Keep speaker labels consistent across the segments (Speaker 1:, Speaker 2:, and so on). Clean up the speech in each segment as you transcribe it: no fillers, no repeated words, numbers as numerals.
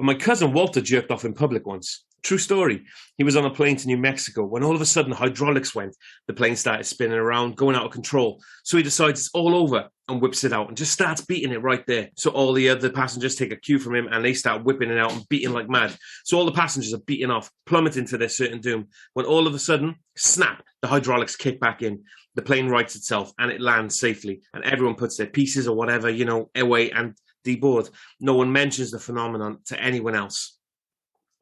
Speaker 1: But my cousin Walter jerked off in public once. True story. He was on a plane to New Mexico when all of a sudden hydraulics went. The plane started spinning around, going out of control. So he decides it's all over and whips it out and just starts beating it right there. So all the other passengers take a cue from him and they start whipping it out and beating like mad. So all the passengers are beating off, plummeting to their certain doom. When all of a sudden, snap, the hydraulics kick back in. The plane rights itself and it lands safely. And everyone puts their pieces or whatever, away and deboard. No one mentions the phenomenon to anyone else.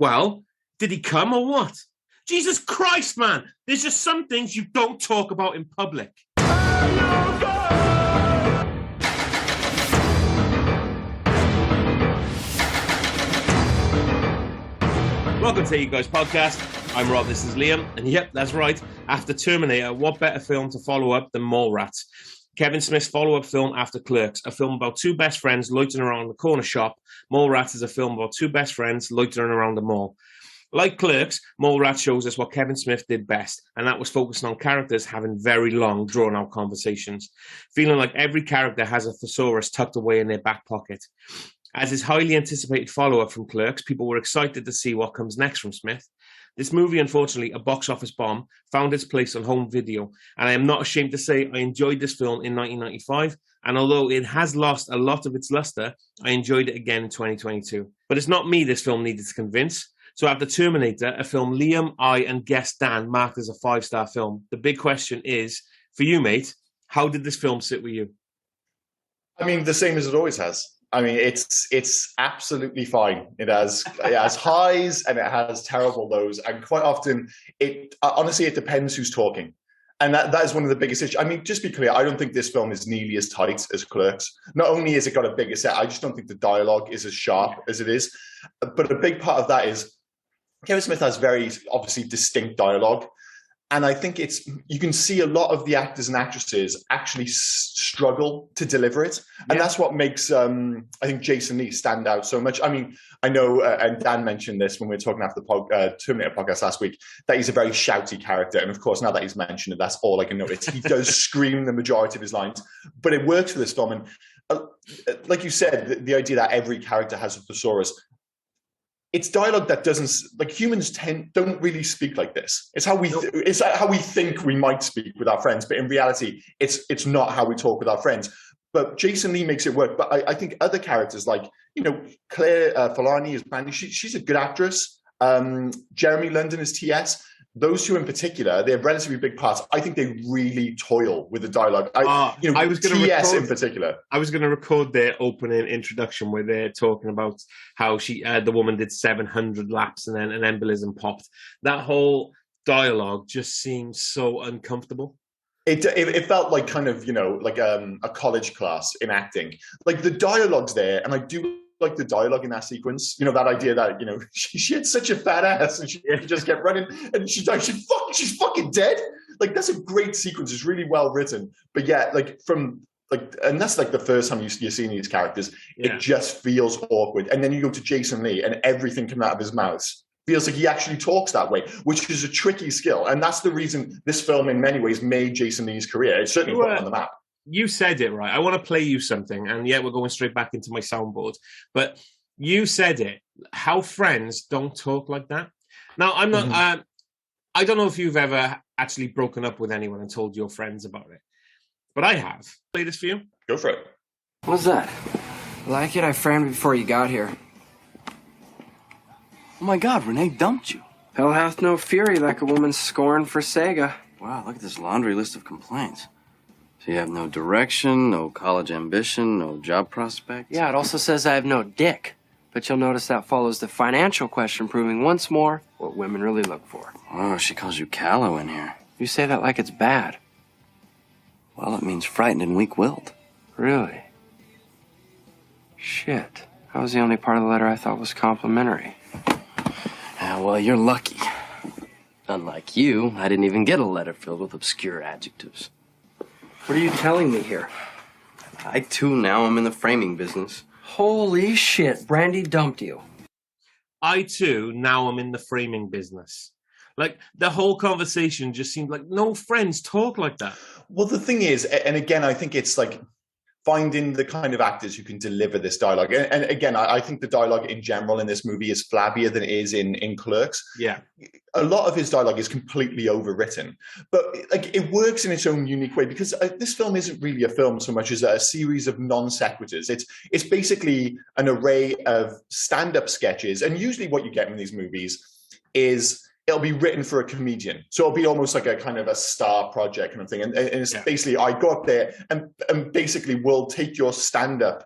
Speaker 1: Well, did he come or what? Jesus Christ, man! There's just some things you don't talk about in public. Welcome to You Guys Podcast. I'm Rob, this is Liam. And yep, that's right. After Terminator, what better film to follow up than Mallrats? Kevin Smith's follow-up film after Clerks, a film about two best friends loitering around the corner shop. Mallrats is a film about two best friends loitering around the mall. Like Clerks, Mallrats shows us what Kevin Smith did best, and that was focusing on characters having very long, drawn-out conversations, feeling like every character has a thesaurus tucked away in their back pocket. As his highly anticipated follow-up from Clerks, people were excited to see what comes next from Smith. This movie, unfortunately, a box office bomb, found its place on home video, and I am not ashamed to say I enjoyed this film in 1995, and although it has lost a lot of its luster, I enjoyed it again in 2022. But it's not me this film needed to convince. So after Terminator, a film Liam, I, and guest Dan marked as a 5-star film, the big question is, for you, mate, how did this film sit with you?
Speaker 2: I mean, the same as it always has. I mean, it's absolutely fine. It has highs and it has terrible lows, and quite often, honestly, it depends who's talking. And that is one of the biggest issues. I mean, just be clear, I don't think this film is nearly as tight as Clerks. Not only has it got a bigger set, I just don't think the dialogue is as sharp as it is. But a big part of that is Kevin Smith has very obviously distinct dialogue. And I think you can see a lot of the actors and actresses actually struggle to deliver it. And that's what makes, I think, Jason Lee stand out so much. I mean, I know, and Dan mentioned this when we were talking after the Terminator podcast last week, that he's a very shouty character. And of course, now that he's mentioned it, that's all I can notice. He does scream the majority of his lines, but it works for this film. And like you said, the idea that every character has a thesaurus, it's dialogue that doesn't, like, humans don't really speak like this. It's how we think we might speak with our friends, but in reality, it's not how we talk with our friends. But Jason Lee makes it work. But I think other characters like, Claire Forlani is Brandy. She's a good actress. Jeremy London is TS. Those two in particular, they have relatively big parts. I think they really toil with the dialogue. I was going to TS in particular.
Speaker 1: I was going to record their opening introduction where they're talking about how the woman did 700 laps and then an embolism popped. That whole dialogue just seems so uncomfortable.
Speaker 2: It felt like kind of, like a college class in acting. Like the dialogue's there, and I do like the dialogue in that sequence, that idea that, she had such a fat ass and she just kept running and she's fucking dead. Like, that's a great sequence. It's really well written. But yeah, and that's like the first time you're seeing these characters, It just feels awkward. And then you go to Jason Lee and everything coming out of his mouth feels like he actually talks that way, which is a tricky skill. And that's the reason this film in many ways made Jason Lee's career. It certainly put him on the map.
Speaker 1: You said it right. I want to play you something, and we're going straight back into my soundboard. But you said it. How friends don't talk like that. Now, I'm not. I don't know if you've ever actually broken up with anyone and told your friends about it, but I have. Play this for you.
Speaker 2: Go for it.
Speaker 3: What's that? Like it? I framed it before you got here.
Speaker 4: Oh my God, Renee dumped you.
Speaker 3: Hell hath no fury like a woman's scorn for Sega.
Speaker 4: Wow, look at this laundry list of complaints. So you have no direction, no college ambition, no job prospects?
Speaker 3: Yeah, it also says I have no dick. But you'll notice that follows the financial question, proving once more what women really look for.
Speaker 4: Oh, she calls you callow in here.
Speaker 3: You say that like it's bad.
Speaker 4: Well, it means frightened and weak-willed.
Speaker 3: Really? Shit. That was the only part of the letter I thought was complimentary.
Speaker 4: Yeah, well, you're lucky. Unlike you, I didn't even get a letter filled with obscure adjectives.
Speaker 3: What are you telling me here?
Speaker 4: I, too, now am in the framing business.
Speaker 3: Holy shit, Brandy dumped you.
Speaker 1: I, too, now am in the framing business. Like, the whole conversation just seemed like no friends talk like that.
Speaker 2: Well, the thing is, and again, I think it's like, finding the kind of actors who can deliver this dialogue. And again, I think the dialogue in general in this movie is flabbier than it is in Clerks.
Speaker 1: Yeah.
Speaker 2: A lot of his dialogue is completely overwritten, but like it works in its own unique way, because this film isn't really a film so much as a series of non sequiturs. It's basically an array of stand-up sketches, and usually what you get in these movies is it'll be written for a comedian. So it'll be almost like a kind of a star project kind of thing. And it's basically, I go up there and basically we'll take your stand-up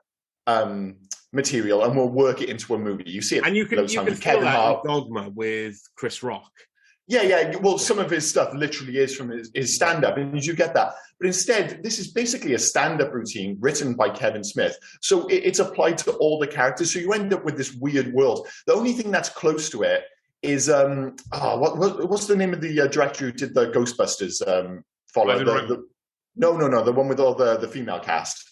Speaker 2: material and we'll work it into a movie. You see it.
Speaker 1: And you can feel
Speaker 2: Kevin
Speaker 1: that
Speaker 2: Hart.
Speaker 1: in Dogma with Chris Rock.
Speaker 2: Yeah. Well, some of his stuff literally is from his stand-up, and you get that. But instead, this is basically a stand-up routine written by Kevin Smith. So it's applied to all the characters. So you end up with this weird world. The only thing that's close to it is what's the name of the director who did the Ghostbusters follow? The one with all the female cast.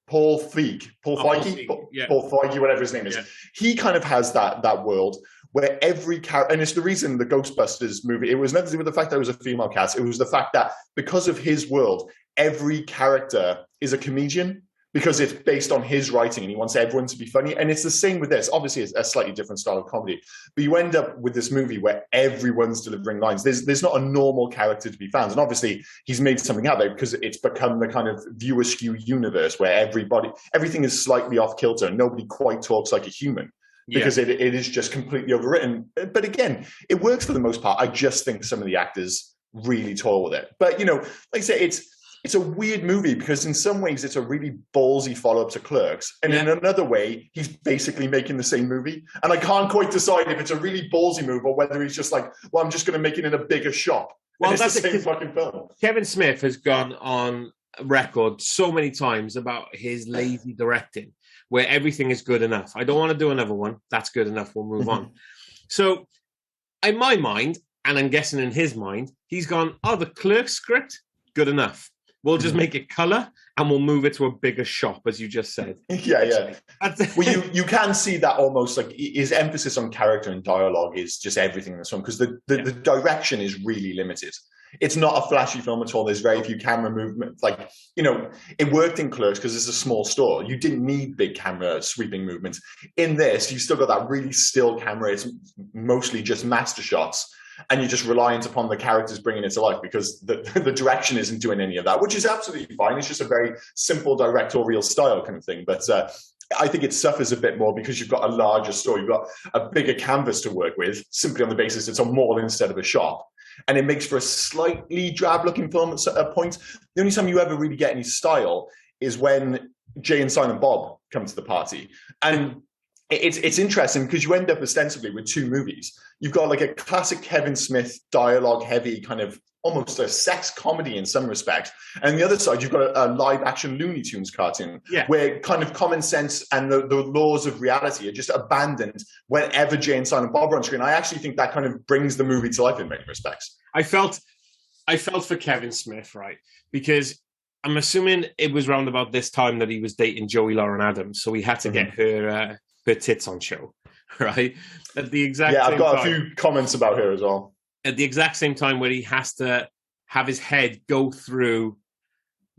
Speaker 2: Paul Feig, Paul Feige, whatever his name is. Yeah. He kind of has that world where every character, and it's the reason the Ghostbusters movie, it was nothing to do with the fact that it was a female cast. It was the fact that because of his world, every character is a comedian, because it's based on his writing and he wants everyone to be funny. And it's the same with this. Obviously, it's a slightly different style of comedy, but you end up with this movie where everyone's delivering lines. There's not a normal character to be found. And obviously, he's made something out there because it's become the kind of viewer skew universe where everything is slightly off kilter and nobody quite talks like a human, because it is just completely overwritten. But again, it works for the most part. I just think some of the actors really toil with it. But, like I say, it's a weird movie because in some ways it's a really ballsy follow-up to Clerks. And in another way, he's basically making the same movie. And I can't quite decide if it's a really ballsy move or whether he's just like, well, I'm just going to make it in a bigger shop. Well, that's the same fucking film.
Speaker 1: Kevin Smith has gone on record so many times about his lazy directing, where everything is good enough. I don't want to do another one. That's good enough. We'll move on. So in my mind, and I'm guessing in his mind, he's gone, the Clerks script, good enough. We'll just make it color and we'll move it to a bigger shop, as you just said.
Speaker 2: Yeah. Well, you can see that almost like his emphasis on character and dialogue is just everything in this film, because the direction is really limited. It's not a flashy film at all. There's very few camera movement. Like, it worked in Clerks because it's a small store. You didn't need big camera sweeping movements. In this, you still got that really still camera. It's mostly just master shots. And you're just reliant upon the characters bringing it to life, because the direction isn't doing any of that, which is absolutely fine. It's just a very simple directorial style kind of thing. But I think it suffers a bit more because you've got a larger store. You've got a bigger canvas to work with, simply on the basis it's a mall instead of a shop. And it makes for a slightly drab-looking film at a point. The only time you ever really get any style is when Jay and Silent Bob come to the party. And it's interesting because you end up ostensibly with two movies. You've got like a classic Kevin Smith dialogue heavy kind of almost a sex comedy in some respects. And on the other side, you've got a live action Looney Tunes cartoon where kind of common sense and the laws of reality are just abandoned whenever Jay and Silent Bob are on screen. I actually think that kind of brings the movie to life in many respects.
Speaker 1: I felt for Kevin Smith, right? Because I'm assuming it was round about this time that he was dating Joey Lauren Adams. So he had to get her tits on show, right? At the exact same
Speaker 2: I've got
Speaker 1: time,
Speaker 2: a few comments about her as well.
Speaker 1: At the exact same time where he has to have his head go through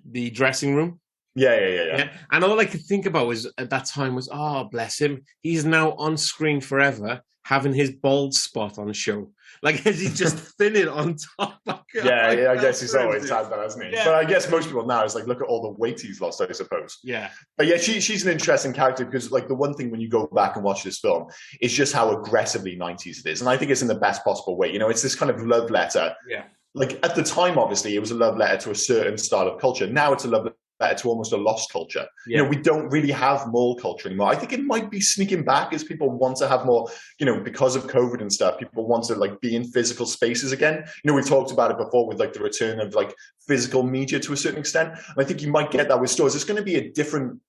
Speaker 1: the dressing room.
Speaker 2: Yeah.
Speaker 1: And all I could think about was at that time was, bless him, he's now on screen forever having his bald spot on show. Like, is he just thinning on top?
Speaker 2: I guess he's always had that, hasn't he? Yeah. But I guess most people now is like, look at all the weight he's lost, I suppose.
Speaker 1: Yeah.
Speaker 2: But yeah, she's an interesting character because, like, the one thing when you go back and watch this film is just how aggressively 90s it is. And I think it's in the best possible way. It's this kind of love letter.
Speaker 1: Yeah.
Speaker 2: Like, at the time, obviously, it was a love letter to a certain style of culture. Now it's a love letter to almost a lost culture. Yeah. We don't really have mall culture anymore. I think it might be sneaking back as people want to have more, because of COVID and stuff, people want to like be in physical spaces again. We talked about it before with like the return of like physical media to a certain extent. And I think you might get that with stores. It's going to be a different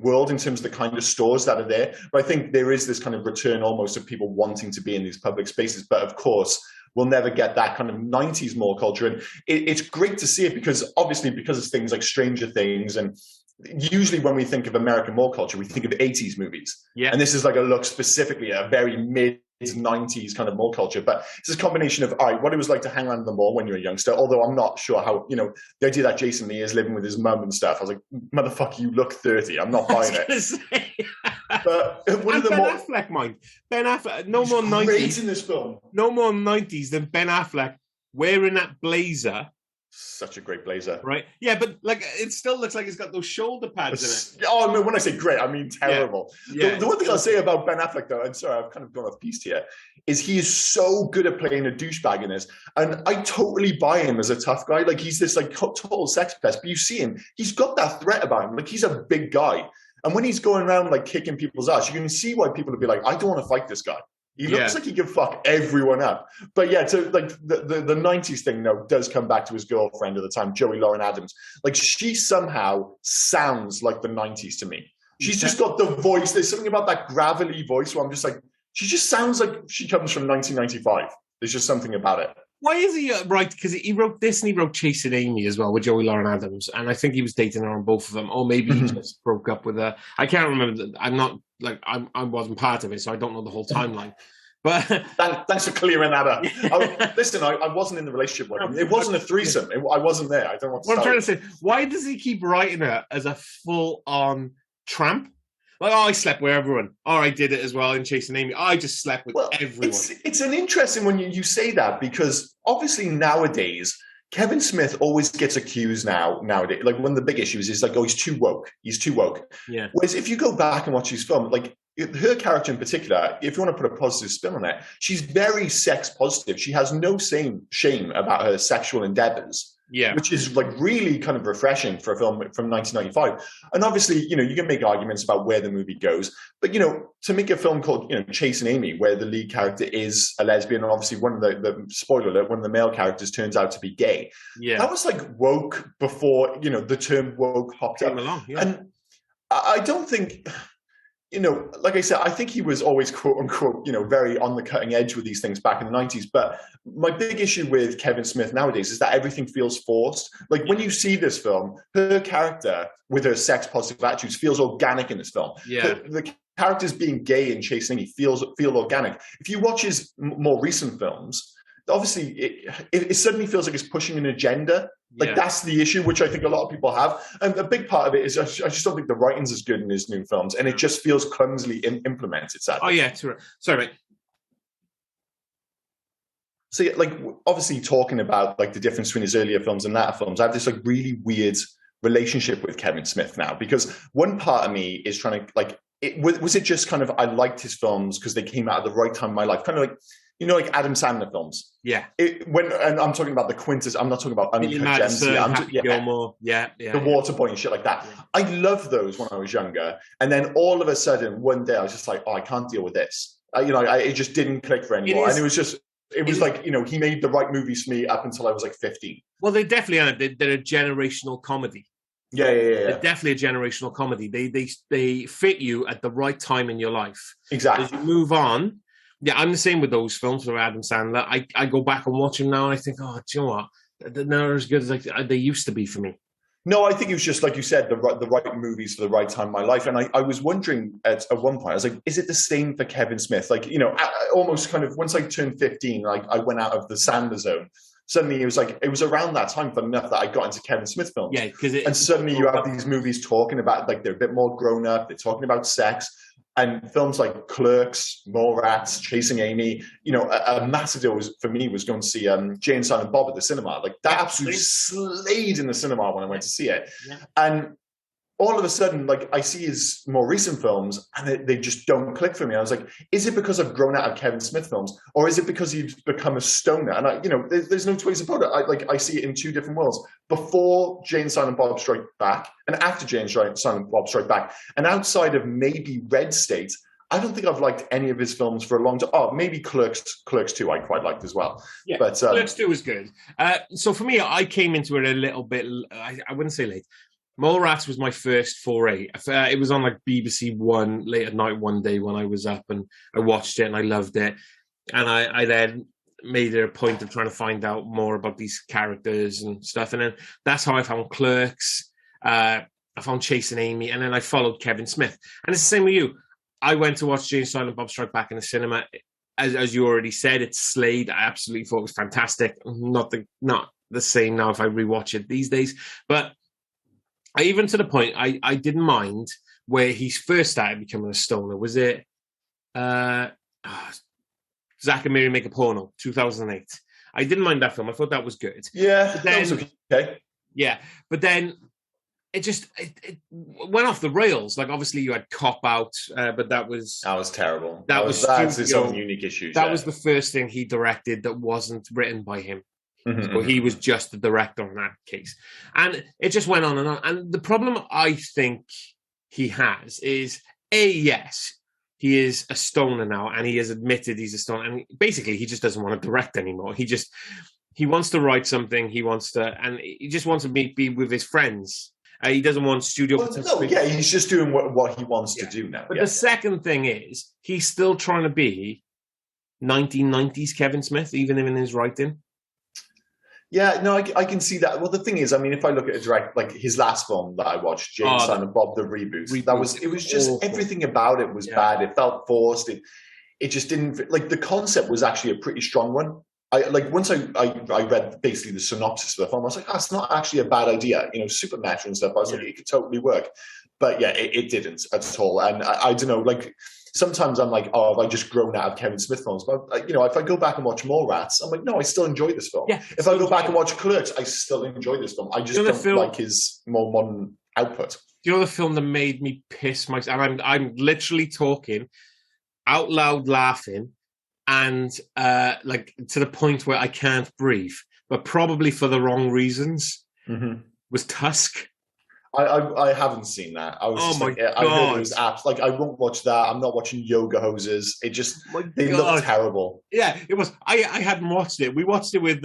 Speaker 2: world in terms of the kind of stores that are there. But I think there is this kind of return almost of people wanting to be in these public spaces. But of course, we'll never get that kind of 90s mall culture. And it's great to see it because it's things like Stranger Things. And usually when we think of American mall culture, we think of 80s movies. Yeah. And this is like a look specifically at a very mid 90s kind of mall culture, but it's this combination of, all right, what it was like to hang around the mall when you're a youngster, although I'm not sure how, the idea that Jason Lee is living with his mum and stuff, I was like, motherfucker, you look 30. I'm not buying it. But one of the
Speaker 1: Affleck, mind. Ben Affleck, no more 90s.
Speaker 2: Great in this film.
Speaker 1: No more 90s than Ben Affleck wearing that blazer.
Speaker 2: Such a great blazer.
Speaker 1: Right? Yeah, but it still looks like it's got those shoulder pads in it.
Speaker 2: Oh, no, when I say great, I mean terrible.
Speaker 1: Yeah.
Speaker 2: The one thing I'll say about Ben Affleck, though, and sorry, I've kind of gone off piste here, is he is so good at playing a douchebag in this. And I totally buy him as a tough guy. Like, he's this, total sex pest. But you see him, he's got that threat about him. Like, he's a big guy. And when he's going around, kicking people's ass, you can see why people would be like, I don't want to fight this guy. He looks like he can fuck everyone up. But yeah, so the 90s thing, though, does come back to his girlfriend at the time, Joey Lauren Adams. She somehow sounds like the 90s to me. She's just got the voice. There's something about that gravelly voice where I'm just like, she just sounds like she comes from 1995. There's just something about it.
Speaker 1: Why is he right? Because he wrote this and he wrote Chasing Amy as well with Joey Lauren Adams, and I think he was dating her on both of them. Or maybe he just broke up with her. I can't remember. I'm not I wasn't part of it, so I don't know the whole timeline. But
Speaker 2: thanks for clearing that up. Listen, I wasn't in the relationship with him. It wasn't a threesome. I wasn't there. I don't want to.
Speaker 1: What I'm trying to say, why does he keep writing her as a full-on tramp? I slept with everyone. I did it as well in Chasing Amy. I just slept with everyone.
Speaker 2: It's an interesting when you say that, because obviously nowadays, Kevin Smith always gets accused nowadays. One of the big issues is he's too woke. He's too woke.
Speaker 1: Yeah.
Speaker 2: Whereas if you go back and watch his film, her character in particular, if you want to put a positive spin on it, she's very sex positive. She has no shame about her sexual endeavors.
Speaker 1: Yeah,
Speaker 2: which is really kind of refreshing for a film from 1995. And obviously, you can make arguments about where the movie goes, but to make a film called Chasing Amy, where the lead character is a lesbian, and obviously one of the spoiler alert, one of the male characters turns out to be gay.
Speaker 1: Yeah,
Speaker 2: that was woke before the term woke hopped up.
Speaker 1: Along, yeah.
Speaker 2: And I don't think. Like I said, I think he was always, quote unquote, very on the cutting edge with these things back in the 90s. But my big issue with Kevin Smith nowadays is that everything feels forced. When you see this film, her character with her sex positive attitudes feels organic in this film.
Speaker 1: Yeah.
Speaker 2: The characters being gay and Chasing Amy feel organic. If you watch his more recent films, obviously it suddenly feels like it's pushing an agenda. That's the issue, which I think a lot of people have. And a big part of it is I just don't think the writing's as good in his new films, and it just feels clumsily implemented, sadly.
Speaker 1: Oh, yeah. Sorry, mate.
Speaker 2: So, obviously talking about, the difference between his earlier films and latter films, I have this, really weird relationship with Kevin Smith now, because one part of me is trying to, was it just kind of, I liked his films because they came out at the right time in my life, kind of Adam Sandler films.
Speaker 1: Yeah.
Speaker 2: And I'm talking about the quintessence. I'm not talking about Uncut Gems.
Speaker 1: Gilmore. Yeah.
Speaker 2: The Waterboy and shit like that. Yeah. I loved those when I was younger. And then all of a sudden, one day, I was just like, I can't deal with this. It just didn't click for anymore. And it was he made the right movies for me up until I was 15.
Speaker 1: Well, they definitely are. They're a generational comedy.
Speaker 2: Yeah.
Speaker 1: They're definitely a generational comedy. They fit you at the right time in your life.
Speaker 2: Exactly.
Speaker 1: As you move on. Yeah, I'm the same with those films with Adam Sandler. I go back and watch them now, and I think, do you know what? They're not as good as they used to be for me.
Speaker 2: No, I think it was just, like you said, the right movies for the right time in my life. And I was wondering at one point, I was like, is it the same for Kevin Smith? Almost kind of, once I turned 15, I went out of the Sandler zone. Suddenly it was around that time, fun enough, that I got into Kevin Smith films.
Speaker 1: Yeah,
Speaker 2: and suddenly you have these movies talking about, they're a bit more grown up, they're talking about sex. And films like Clerks, Mallrats, Chasing Amy, a massive deal for me was going to see Jay and Silent Bob at the cinema. That absolutely slayed in the cinema when I went to see it. Yeah. And all of a sudden, I see his more recent films and they just don't click for me. I was like, is it because I've grown out of Kevin Smith films, or is it because he's become a stoner? And there's no two ways about it. I see it in two different worlds: before Jay and Silent Bob Strike Back, and after Jay and Silent Bob Strike Back. And outside of maybe Red State, I don't think I've liked any of his films for a long time. Oh, maybe Clerks 2 I quite liked as well.
Speaker 1: Yeah, but Clerks 2 was good. So for me, I came into it a little bit, I wouldn't say late. Mallrats was my first foray. It was on BBC One late at night one day when I was up, and I watched it and I loved it. And I then made it a point of trying to find out more about these characters and stuff. And then that's how I found Clerks. I found Chasing Amy, and then I followed Kevin Smith. And it's the same with you. I went to watch Jay and Silent Bob Strike Back in the cinema. as you already said, it's Slade. I absolutely thought it was fantastic. Not the same now if I rewatch it these days. But even to the point, I didn't mind where he first started becoming a stoner. Was it Zack and Miri Make a Porno, 2008? I didn't mind that film. I thought that was good.
Speaker 2: Yeah, that was okay.
Speaker 1: Yeah, but then it went off the rails. Like, obviously you had Cop Out, but that was
Speaker 2: terrible.
Speaker 1: That's
Speaker 2: its own unique issues.
Speaker 1: That was the first thing he directed that wasn't written by him. So he was just the director in that case. And it just went on and on. And the problem I think he has is, yes, he is a stoner now, and he has admitted he's a stoner. And basically, he just doesn't want to direct anymore. He wants to write something. He just wants to be with his friends. He doesn't want studio participation.
Speaker 2: No, yeah, he's just doing what he wants to do now.
Speaker 1: But the second thing is, he's still trying to be 1990s Kevin Smith, even in his writing.
Speaker 2: Yeah, no, I can see that. Well, the thing is, I mean, if I look at like his last film that I watched, Jane, Silent Bob, the reboot, it was just awful. Everything about it was bad. It felt forced. It just didn't fit. Like, the concept was actually a pretty strong one. Once I read basically the synopsis of the film, I was like, that's not actually a bad idea. Super meta and stuff. I was like, it could totally work. But yeah, it didn't at all. And I don't know, like, sometimes I'm like, have I just grown out of Kevin Smith films? But, if I go back and watch Mallrats, I'm like, no, I still enjoy this film. Yeah, if I go back and watch Clerks, I still enjoy this film. I just don't like his more modern output.
Speaker 1: Do you know the film that made me piss myself? And I'm literally talking out loud, laughing, and like to the point where I can't breathe, but probably for the wrong reasons, was Tusk.
Speaker 2: I haven't seen that. I was
Speaker 1: God.
Speaker 2: I heard it was apps. Like, I won't watch that. I'm not watching Yoga Hoses. It just, they look terrible.
Speaker 1: Yeah, it was. I hadn't watched it. We watched it with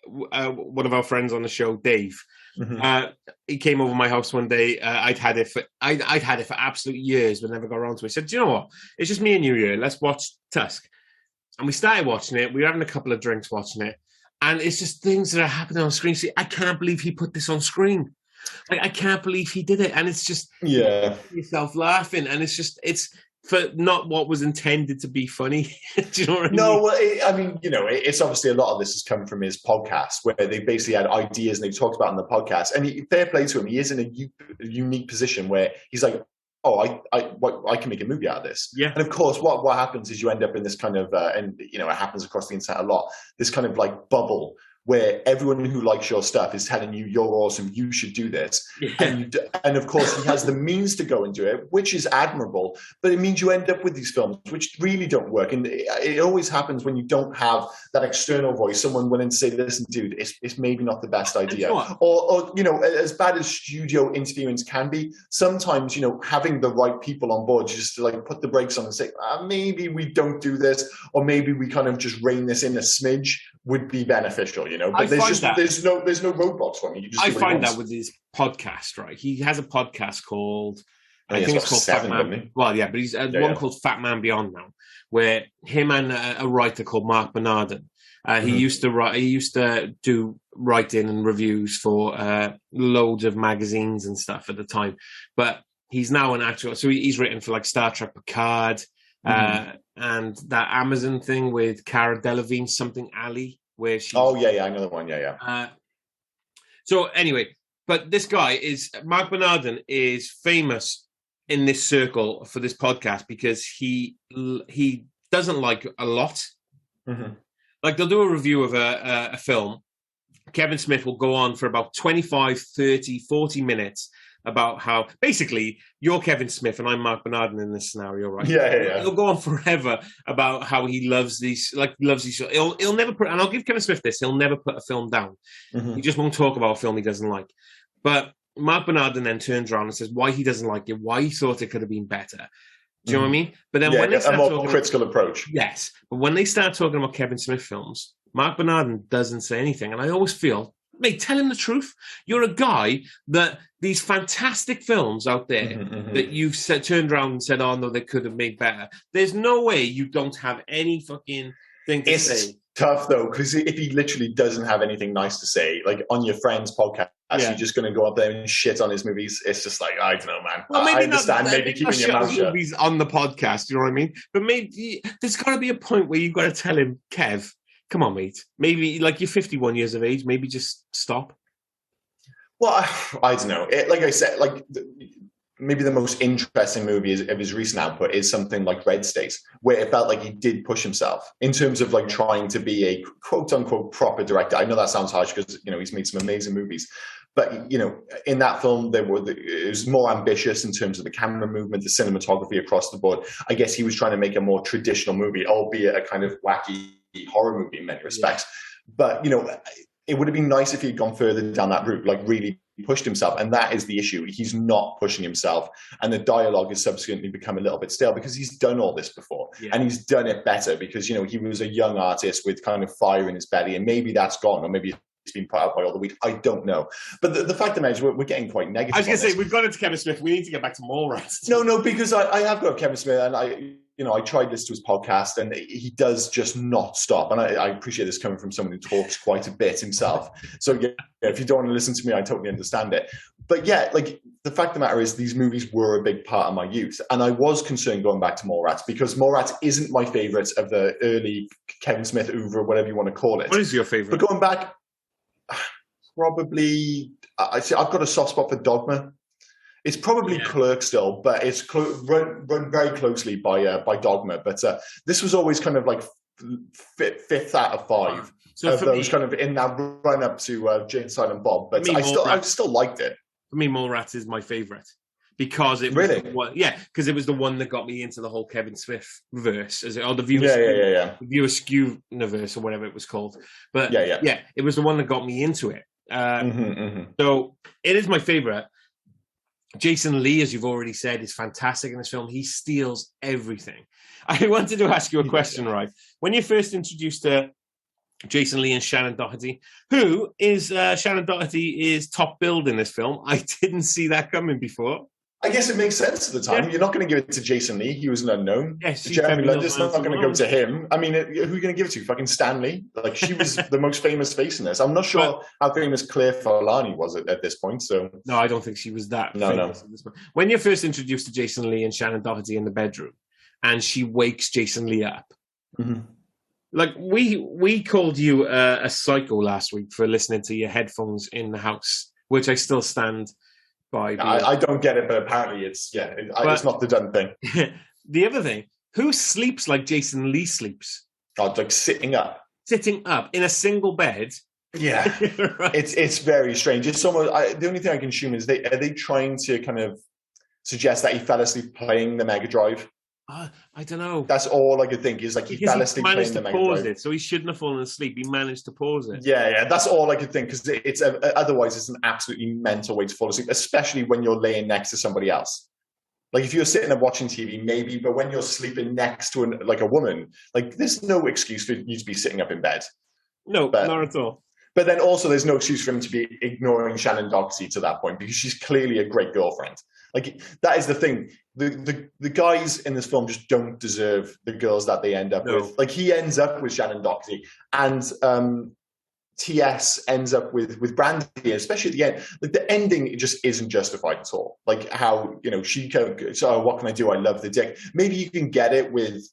Speaker 1: one of our friends on the show, Dave. He came over my house one day. I'd had it for absolute years, but never got around to it. He said, do you know what? It's just me and you here. Let's watch Tusk. And we started watching it. We were having a couple of drinks watching it. And it's just things that are happening on screen. See, I can't believe he put this on screen. Like, I can't believe he did it. And it's just yourself laughing. And it's for not what was intended to be funny. Do you know what I mean?
Speaker 2: No, well, it's obviously a lot of this has come from his podcast, where they basically had ideas and they talked about it on the podcast. And fair play to him. He is in a unique position where he's like, I can make a movie out of this.
Speaker 1: Yeah.
Speaker 2: And of course, what happens is you end up in this kind of, it happens across the internet a lot, this kind of like bubble where everyone who likes your stuff is telling you you're awesome, you should do this. Yeah. And of course, he has the means to go and do it, which is admirable, but it means you end up with these films which really don't work. And it always happens when you don't have that external voice, someone willing to say, listen, dude, it's maybe not the best idea. Or as bad as studio interference can be, sometimes, having the right people on board just to like put the brakes on and say, maybe we don't do this, or maybe we kind of just rein this in a smidge would be beneficial, but there's no roadblocks for me.
Speaker 1: I find that with his podcast, right? He has a podcast called, I think it's called Fat Man. Well, yeah, but he's one called Fat Man Beyond now, where him and a writer called Mark Bernardin. He used to do writing and reviews for loads of magazines and stuff at the time, but he's now an actual. So he's written for like Star Trek Picard. And that Amazon thing with Cara Delevingne, something Ali, where she.
Speaker 2: Oh yeah, another one, yeah.
Speaker 1: So anyway, but this guy Mark Bernardin is famous in this circle for this podcast because he doesn't like a lot. Like, they'll do a review of a film. Kevin Smith will go on for about 25, 30, 40 minutes about how basically you're Kevin Smith and I'm Mark Bernardin in this scenario, right?
Speaker 2: Yeah.
Speaker 1: He'll go on forever about how he loves these. He'll never put, and I'll give Kevin Smith this, he'll never put a film down. He just won't talk about a film he doesn't like. But Mark Bernardin then turns around and says why he doesn't like it, why he thought it could have been better. Do you know what I mean? But then when they start
Speaker 2: a more critical approach.
Speaker 1: Yes. But when they start talking about Kevin Smith films, Mark Bernardin doesn't say anything. And I always feel, mate, tell him the truth. You're a guy that these fantastic films out there that you've turned around and said, oh, no, they could have made better. There's no way you don't have any fucking thing to say.
Speaker 2: tough though, because if he literally doesn't have anything nice to say, like on your friend's podcast, you're just going to go up there and shit on his movies. It's just like, I don't know, man.
Speaker 1: Well, maybe
Speaker 2: I understand maybe keeping your mouth shut.
Speaker 1: Movies on the podcast, you know what I mean? But maybe there's got to be a point where you've got to tell him, Kev, come on, mate. Maybe, like, you're 51 years of age. Maybe just stop.
Speaker 2: Well, I don't know. Like I said, like maybe the most interesting movie of his recent output is something like Red State, where it felt like he did push himself in terms of like trying to be a quote unquote proper director. I know that sounds harsh because, you know, he's made some amazing movies, but, you know, in that film, it was more ambitious in terms of the camera movement, the cinematography across the board. I guess he was trying to make a more traditional movie, albeit a kind of wacky horror movie in many respects. Yeah. But, you know, it would have been nice if he'd gone further down that route, like really pushed himself. And that is the issue. He's not pushing himself. And the dialogue has subsequently become a little bit stale because he's done all this before. Yeah. And he's done it better because, you know, he was a young artist with kind of fire in his belly. And maybe that's gone, or maybe it's been put out by all the week. I don't know. But the fact of the matter is we're getting quite negative.
Speaker 1: I was going to say, we've got into Kevin Smith. We need to get back to Mallrats.
Speaker 2: No, because I have got Kevin Smith, and I tried this to his podcast, and he does just not stop. And I appreciate this coming from someone who talks quite a bit himself. So yeah, if you don't want to listen to me, I totally understand it. But yeah, like the fact of the matter is these movies were a big part of my youth. And I was concerned going back to Mallrats because Mallrats isn't my favorite of the early Kevin Smith oeuvre, whatever you want to call it.
Speaker 1: What is your favorite?
Speaker 2: But going back, probably, I've got a soft spot for Dogma. It's probably Clerk still, but it's run very closely by Dogma. But this was always kind of like fifth out of five of those kind of in that run up to Jane Silent Bob. But I still liked it.
Speaker 1: For me, Mallrats is my favorite because it was because it was the one that got me into the whole Kevin Smith verse, or the Viewer Viewer Skew universe, or whatever it was called. But it was the one that got me into it. So it is my favorite. Jason Lee, as you've already said, is fantastic in this film. He steals everything. I wanted to ask you a question, right? When you first introduced Jason Lee and Shannon Doherty, who is Shannon Doherty is top billed in this film. I didn't see that coming before.
Speaker 2: I guess it makes sense at the time. Yeah. You're not going to give it to JasonLee. He was an unknown.
Speaker 1: Yes,
Speaker 2: Jeremy London's not going to go to him. I mean, who are you going to give it to? Fucking Stan Lee? Like, she was the most famous face in this. I'm not sure how famous Claire Forlani was at this point. So
Speaker 1: no, I don't think she was that famous at this point. When you're first introduced to Jason Lee and Shannon Doherty in the bedroom, and she wakes Jason Lee up, like we called you a psycho last week for listening to your headphones in the house, which I still stand by.
Speaker 2: I don't get it, but apparently it's not the done thing.
Speaker 1: The other thing, who sleeps like Jason Lee sleeps?
Speaker 2: God, like sitting up
Speaker 1: in a single bed.
Speaker 2: Yeah, right. It's very strange. It's almost the only thing I can assume is are they trying to kind of suggest that he fell asleep playing the Mega Drive?
Speaker 1: I don't know.
Speaker 2: That's all I could think is like he fell asleep playing the Mega Drive.
Speaker 1: Pause it, so he shouldn't have fallen asleep. He managed to pause it.
Speaker 2: Yeah. That's all I could think because it's otherwise it's an absolutely mental way to fall asleep, especially when you're laying next to somebody else. Like if you're sitting and watching TV, maybe, but when you're sleeping next to a woman, like there's no excuse for you to be sitting up in bed.
Speaker 1: No, not at all.
Speaker 2: But then also there's no excuse for him to be ignoring Shannon Doherty to that point because she's clearly a great girlfriend. Like that is the thing. The guys in this film just don't deserve the girls that they end up with. Like he ends up with Shannon Doherty and TS ends up with Brandy, especially at the end. Like the ending, it just isn't justified at all. Like how, you know, she kind of, so what can I do? I love the dick. Maybe you can get it with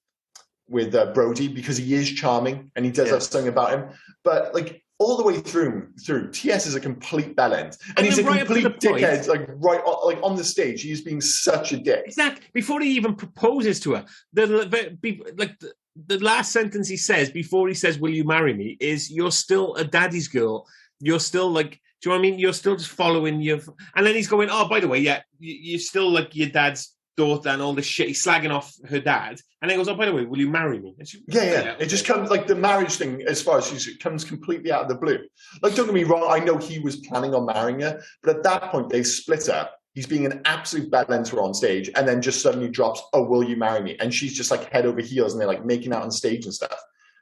Speaker 2: Brody because he is charming and he does have something about him. But like all the way through, TS is a complete bellend, and he's a complete dickhead. Like on the stage, he's being such a dick.
Speaker 1: Exactly. Before he even proposes to her, the last sentence he says before he says, "Will you marry me?" is, "You're still a daddy's girl. You're still like." Do you know what I mean? You're still just following your. And then he's going, "Oh, by the way, yeah, you're still like your dad's daughter and all this shit." He's slagging off her dad, and then he goes, "Oh, by the way, will you marry me?" And she,
Speaker 2: It just comes like the marriage thing, as far as it comes completely out of the blue. Like, don't get me wrong, I know he was planning on marrying her, but at that point they split up. He's being an absolute bellender on stage, and then just suddenly drops, "Oh, will you marry me?" And she's just like head over heels, and they're like making out on stage and stuff.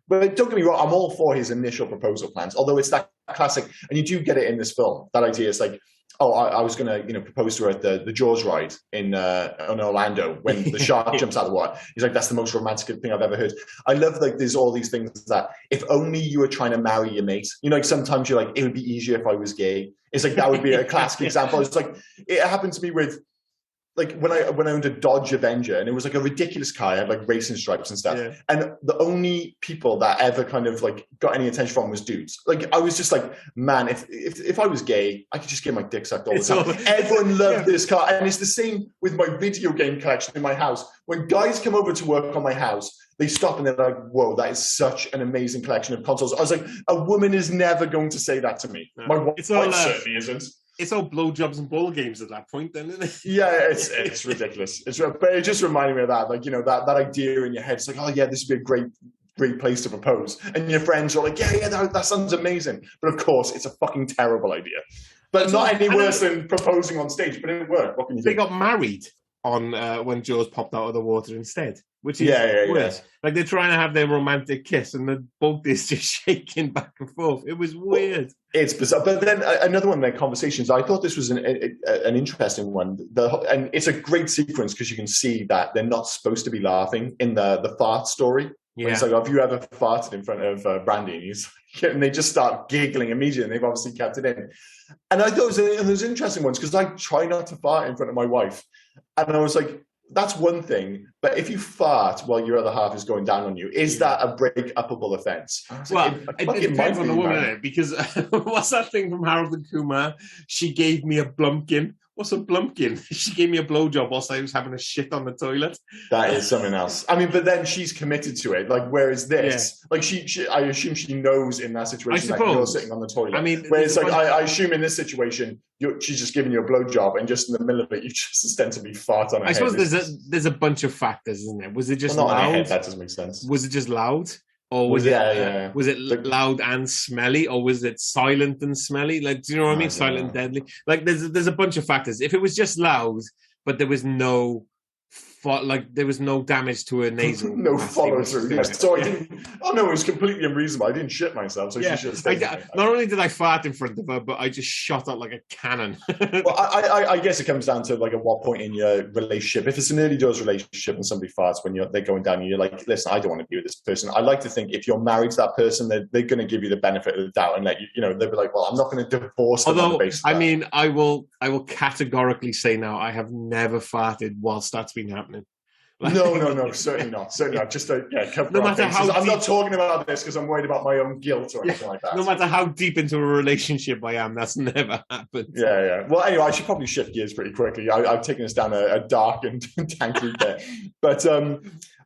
Speaker 2: But don't get me wrong, I'm all for his initial proposal plans, although it's that classic, and you do get it in this film. That idea is like, I was going to, propose to her at the Jaws ride in Orlando when the shark jumps out of the water. He's like, that's the most romantic thing I've ever heard. I love like there's all these things that if only you were trying to marry your mate, like sometimes you're like, it would be easier if I was gay. It's like, that would be a classic example. It's like, it happened to me with, like when I owned a Dodge Avenger, and it was like a ridiculous car, I had like racing stripes and stuff. Yeah. And the only people that ever kind of like got any attention from was dudes. Like I was just like, man, if I was gay, I could just get my dick sucked all the time. Everyone loved this car. And it's the same with my video game collection in my house. When guys come over to work on my house, they stop and they're like, whoa, that is such an amazing collection of consoles. I was like, a woman is never going to say that to me. No. My wife certainly isn't.
Speaker 1: It's all blowjobs and ball games at that point, then, isn't it?
Speaker 2: Yeah, it's ridiculous. But it just reminded me of that, like, that idea in your head. It's like, oh yeah, this would be a great place to propose. And your friends are like, yeah, that sounds amazing. But of course, it's a fucking terrible idea. But not any worse than proposing on stage. But it worked. What can you do?
Speaker 1: They got married on when Jaws popped out of the water instead, which is worse. Yeah. Like they're trying to have their romantic kiss, and the boat is just shaking back and forth. It was weird.
Speaker 2: It's bizarre. But then another one of their conversations, I thought this was an interesting one. And it's a great sequence because you can see that they're not supposed to be laughing in the fart story. Yeah. It's like, have you ever farted in front of Brandy? And they just start giggling immediately, and they've obviously kept it in. And I thought it was interesting ones because I try not to fart in front of my wife. And I was like, that's one thing. But if you fart while your other half is going down on you, is that a break-upable offence?
Speaker 1: Well, it depends on the woman, because what's that thing from Harold and Kumar? She gave me a blumpkin. What's a blumpkin? She gave me a blowjob whilst I was having a shit on the toilet.
Speaker 2: That is something else. I mean, but then she's committed to it. Like, whereas this, like I assume she knows in that situation that you're sitting on the toilet.
Speaker 1: I mean,
Speaker 2: whereas like I assume in this situation, she's just giving you a blowjob, and just in the middle of it, you just ostensibly fart on her head.
Speaker 1: I suppose there's a bunch of factors, isn't there? Was it just
Speaker 2: not
Speaker 1: loud?
Speaker 2: On her head, that doesn't make sense.
Speaker 1: Was it just loud? Or was it loud and smelly, or was it silent and smelly? Like, do you know what I mean? Silent and deadly. Like, there's a bunch of factors. If it was just loud, but there was no damage to her nasal,
Speaker 2: no follow through. Yes. So I didn't. Oh no, it was completely unreasonable. I didn't shit myself. So she should have
Speaker 1: not only did I fart in front of her, but I just shot out like a cannon.
Speaker 2: Well, I guess it comes down to like at what point in your relationship. If it's an early doors relationship and somebody farts when they're going down, and you're like, listen, I don't want to be with this person. I like to think if you're married to that person, they're going to give you the benefit of the doubt and let you. They'll be like, well, I'm not going to divorce them on the basis of that.
Speaker 1: I mean, I will categorically say now, I have never farted whilst that's been happening.
Speaker 2: No, certainly not. Certainly not. Just
Speaker 1: no matter how
Speaker 2: I'm not talking about this because I'm worried about my own guilt or anything like that.
Speaker 1: No matter how deep into a relationship I am, that's never happened.
Speaker 2: Yeah. Well, anyway, I should probably shift gears pretty quickly. I've taken us down a dark and dank route there. But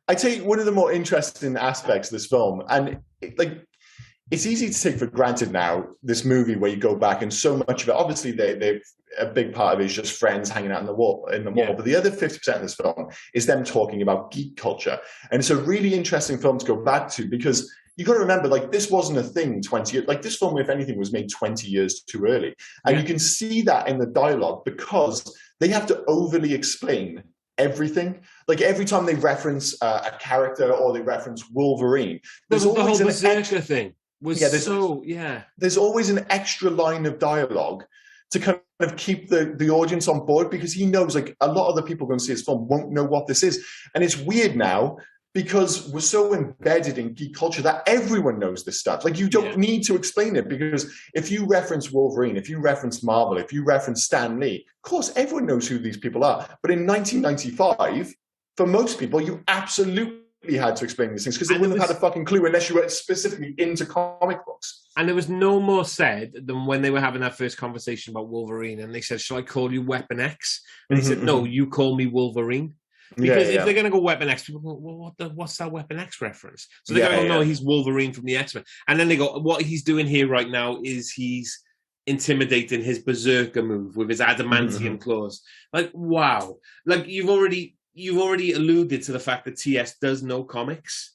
Speaker 2: I tell you, one of the more interesting aspects of this film, and it's easy to take for granted now, this movie where you go back and so much of it, obviously they've a big part of it is just friends hanging out in the mall. But the other 50% of this film is them talking about geek culture. And it's a really interesting film to go back to because you got to remember, like, this wasn't a thing 20 years. Like, this film, if anything, was made 20 years too early. And you can see that in the dialogue because they have to overly explain everything. Like, every time they reference a character or they reference Wolverine,
Speaker 1: there's always the whole berserker thing.
Speaker 2: There's always an extra line of dialogue to kind of keep the audience on board because he knows, like, a lot of the people going to see his film won't know what this is. And it's weird now because we're so embedded in geek culture that everyone knows this stuff. Like, you don't need to explain it because if you reference Wolverine, if you reference Marvel, if you reference Stan Lee, of course, everyone knows who these people are. But in 1995, for most people, you absolutely had to explain these things because they wouldn't have had a fucking clue unless you were specifically into comic books.
Speaker 1: And there was no more said than when they were having that first conversation about Wolverine and they said, shall I call you Weapon X? And he said, no, you call me Wolverine. Because if they're going to go Weapon X, people go, well, what's that Weapon X reference? So they go, no, he's Wolverine from the X-Men. And then they go, what he's doing here right now is he's intimidating his berserker move with his adamantium claws. Like, wow. Like, you've already alluded to the fact that TS does know comics.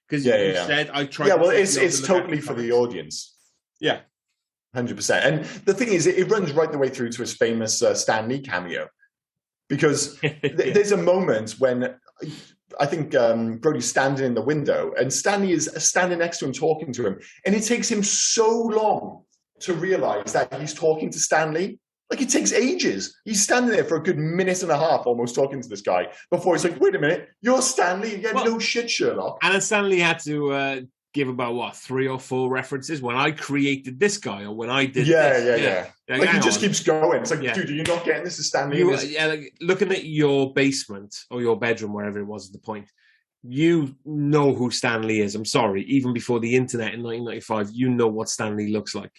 Speaker 1: Because you said, I tried to...
Speaker 2: Yeah, well, it's totally for the audience.
Speaker 1: Yeah.
Speaker 2: 100%. And the thing is, it runs right the way through to his famous Stan Lee cameo. Because there's a moment when I think Brody's standing in the window and Stanley is standing next to him talking to him. And it takes him so long to realize that he's talking to Stanley. Like, it takes ages. He's standing there for a good minute and a half almost talking to this guy before he's like, wait a minute, you're Stanley? Yeah, no shit, Sherlock.
Speaker 1: And then Stanley had to give about, 3 or 4 references when I created this guy or when I did this.
Speaker 2: Yeah. Like, he just keeps going. It's like, dude, are you not getting this? Is Stanley?
Speaker 1: Like, looking at your basement or your bedroom, wherever it was at the point, you know who Stanley is. I'm sorry. Even before the internet in 1995, you know what Stanley looks like.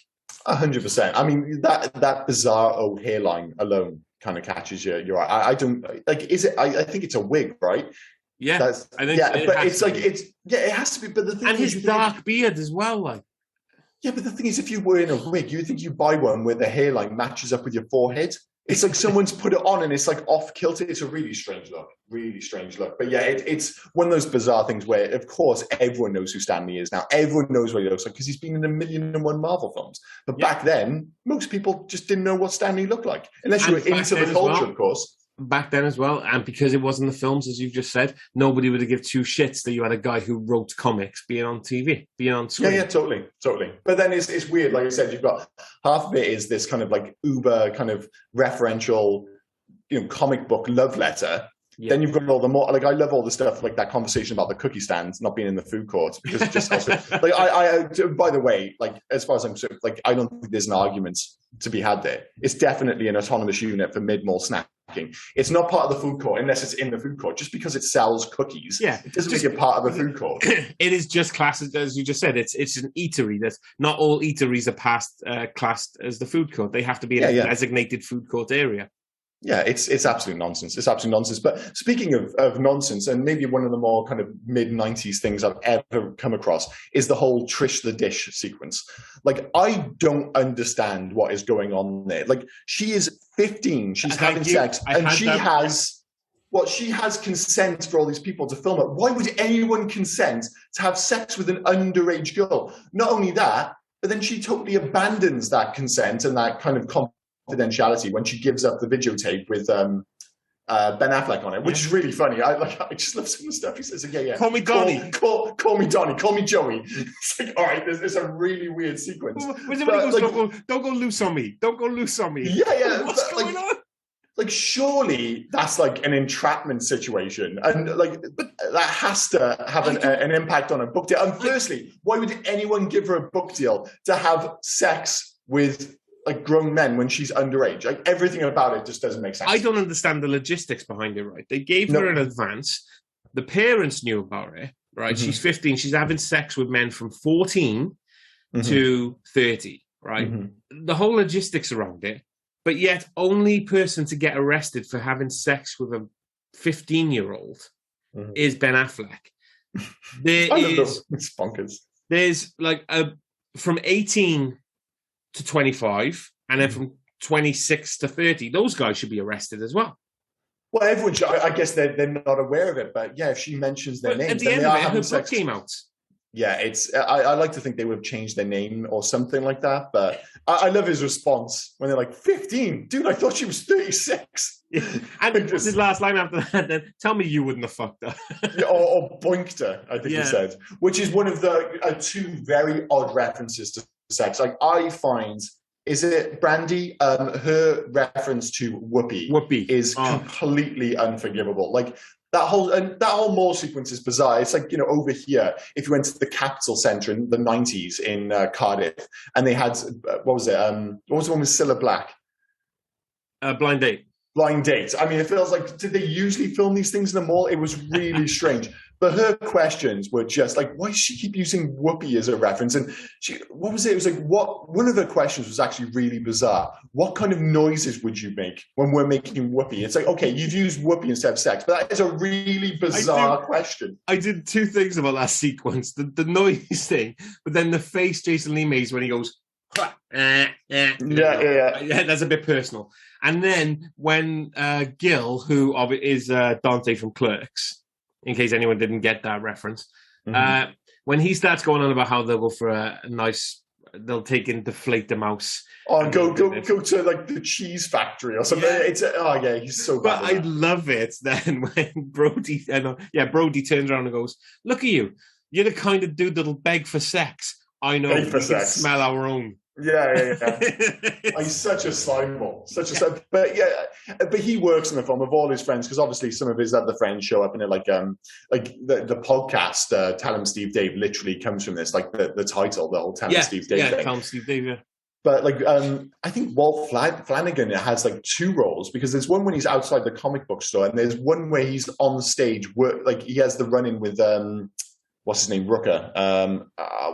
Speaker 2: 100%. I mean, that bizarre old hairline alone kind of catches your eye. I don't like. Is it? I think it's a wig, right?
Speaker 1: Yeah,
Speaker 2: I think. Yeah, but it's like it has to be. But the thing
Speaker 1: and his dark beard as well, like.
Speaker 2: Yeah, but the thing is, if you're wearing a wig, you think you buy one where the hairline matches up with your forehead. It's like someone's put it on and it's like off kilter. It's a really strange look. But yeah, it's one of those bizarre things where, of course, everyone knows who Stanley is now. Everyone knows what he looks like because he's been in 1,000,001 Marvel films. But back then, most people just didn't know what Stanley looked like, unless you were into the culture, of course.
Speaker 1: Back then as well, and because it wasn't the films, as you've just said, nobody would have given 2 shits that you had a guy who wrote comics being on TV, being on screen.
Speaker 2: Yeah, totally. But then it's weird. Like I said, you've got half of it is this kind of like uber kind of referential, comic book love letter. Yeah. Then you've got all the more, like, I love all the stuff, like that conversation about the cookie stands not being in the food court, because it just also, like, I by the way, like, as far as I'm concerned, like, I don't think there's an argument to be had there. It's definitely an autonomous unit for mid-mall snacking. It's not part of the food court unless it's in the food court. Just because it sells cookies, it doesn't make it part of the food court.
Speaker 1: It is just classed, as you just said, it's an eatery. That's not all eateries are classed as the food court. They have to be in a designated food court area.
Speaker 2: Yeah, it's absolute nonsense. It's absolute nonsense. But speaking of nonsense, and maybe one of the more kind of mid-90s things I've ever come across is the whole Trish the Dish sequence. Like, I don't understand what is going on there. Like, she is 15, she's having sex, and she has consent for all these people to film it. Why would anyone consent to have sex with an underage girl? Not only that, but then she totally abandons that consent and that kind of confidentiality when she gives up the videotape with Ben Affleck on it, which is really funny. I just love some of the stuff he says. Yeah.
Speaker 1: Call me Donnie.
Speaker 2: Call me Donnie. Call me Joey. It's like, all right, there's a really weird sequence.
Speaker 1: When he goes, don't go loose on me. Don't go loose on me.
Speaker 2: Yeah.
Speaker 1: What's going on?
Speaker 2: Like, surely that's like an entrapment situation, and like, but that has to have an impact on a book deal. And firstly, why would anyone give her a book deal to have sex with like grown men when she's underage? Like, everything about it just doesn't make sense.
Speaker 1: I don't understand the logistics behind it, right? They gave her an advance. The parents knew about it, right? Mm-hmm. She's 15. She's having sex with men from 14 to 30, right? Mm-hmm. The whole logistics around it, but yet only person to get arrested for having sex with a 15-year-old is Ben Affleck.
Speaker 2: It's bonkers.
Speaker 1: There's like from 18 to 25, and then from 26 to 30, those guys should be arrested as well.
Speaker 2: Well, everyone should. I guess they're not aware of it, but yeah, if she mentions their names,
Speaker 1: at the end of it, her book came out.
Speaker 2: Yeah, I like to think they would have changed their name or something like that, but I love his response when they're like, 15? Dude, I thought she was 36.
Speaker 1: And his last line after that, then, tell me you wouldn't have fucked her.
Speaker 2: or boinked her, I think he said, which is one of the 2 very odd references to sex. Like, I find, is it Brandy? Her reference to Whoopi is completely unforgivable. Like, that whole mall sequence is bizarre. It's like, over here, if you went to the Capitol Centre in the 90s in Cardiff, and they had, what was the one with Cilla Black?
Speaker 1: Blind Date.
Speaker 2: Blind Date. I mean, it feels like, did they usually film these things in the mall? It was really strange. But her questions were just like, why does she keep using Whoopi as a reference? And what was it? It was like, one of the questions was actually really bizarre. What kind of noises would you make when we're making Whoopi? It's like, okay, you've used Whoopi instead of sex, but that is a really bizarre question.
Speaker 1: I did 2 things about that sequence. The noise thing, but then the face Jason Lee makes when he goes, yeah, that's a bit personal. And then when Gil, who is Dante from Clerks, in case anyone didn't get that reference, when he starts going on about how they'll go for a nice, they'll take and deflate the mouse.
Speaker 2: Oh, go to like the cheese factory or something. Yeah. He's so bad.
Speaker 1: But I love it then when Brody turns around and goes, look at you. You're the kind of dude that'll beg for sex. I know, we can smell our own.
Speaker 2: Oh, he's such a slime ball, but but he works in the film with all his friends because obviously some of his other friends show up in it, like the podcast. Tell him Steve Dave literally comes from this, like the title, the whole Tell him Steve Dave thing.
Speaker 1: Tell him Steve Dave. Yeah.
Speaker 2: But like, I think Walt Flanagan has like two roles because there's one when he's outside the comic book store, and there's one where he's on stage. Like he has the run-in with what's his name, Rooker.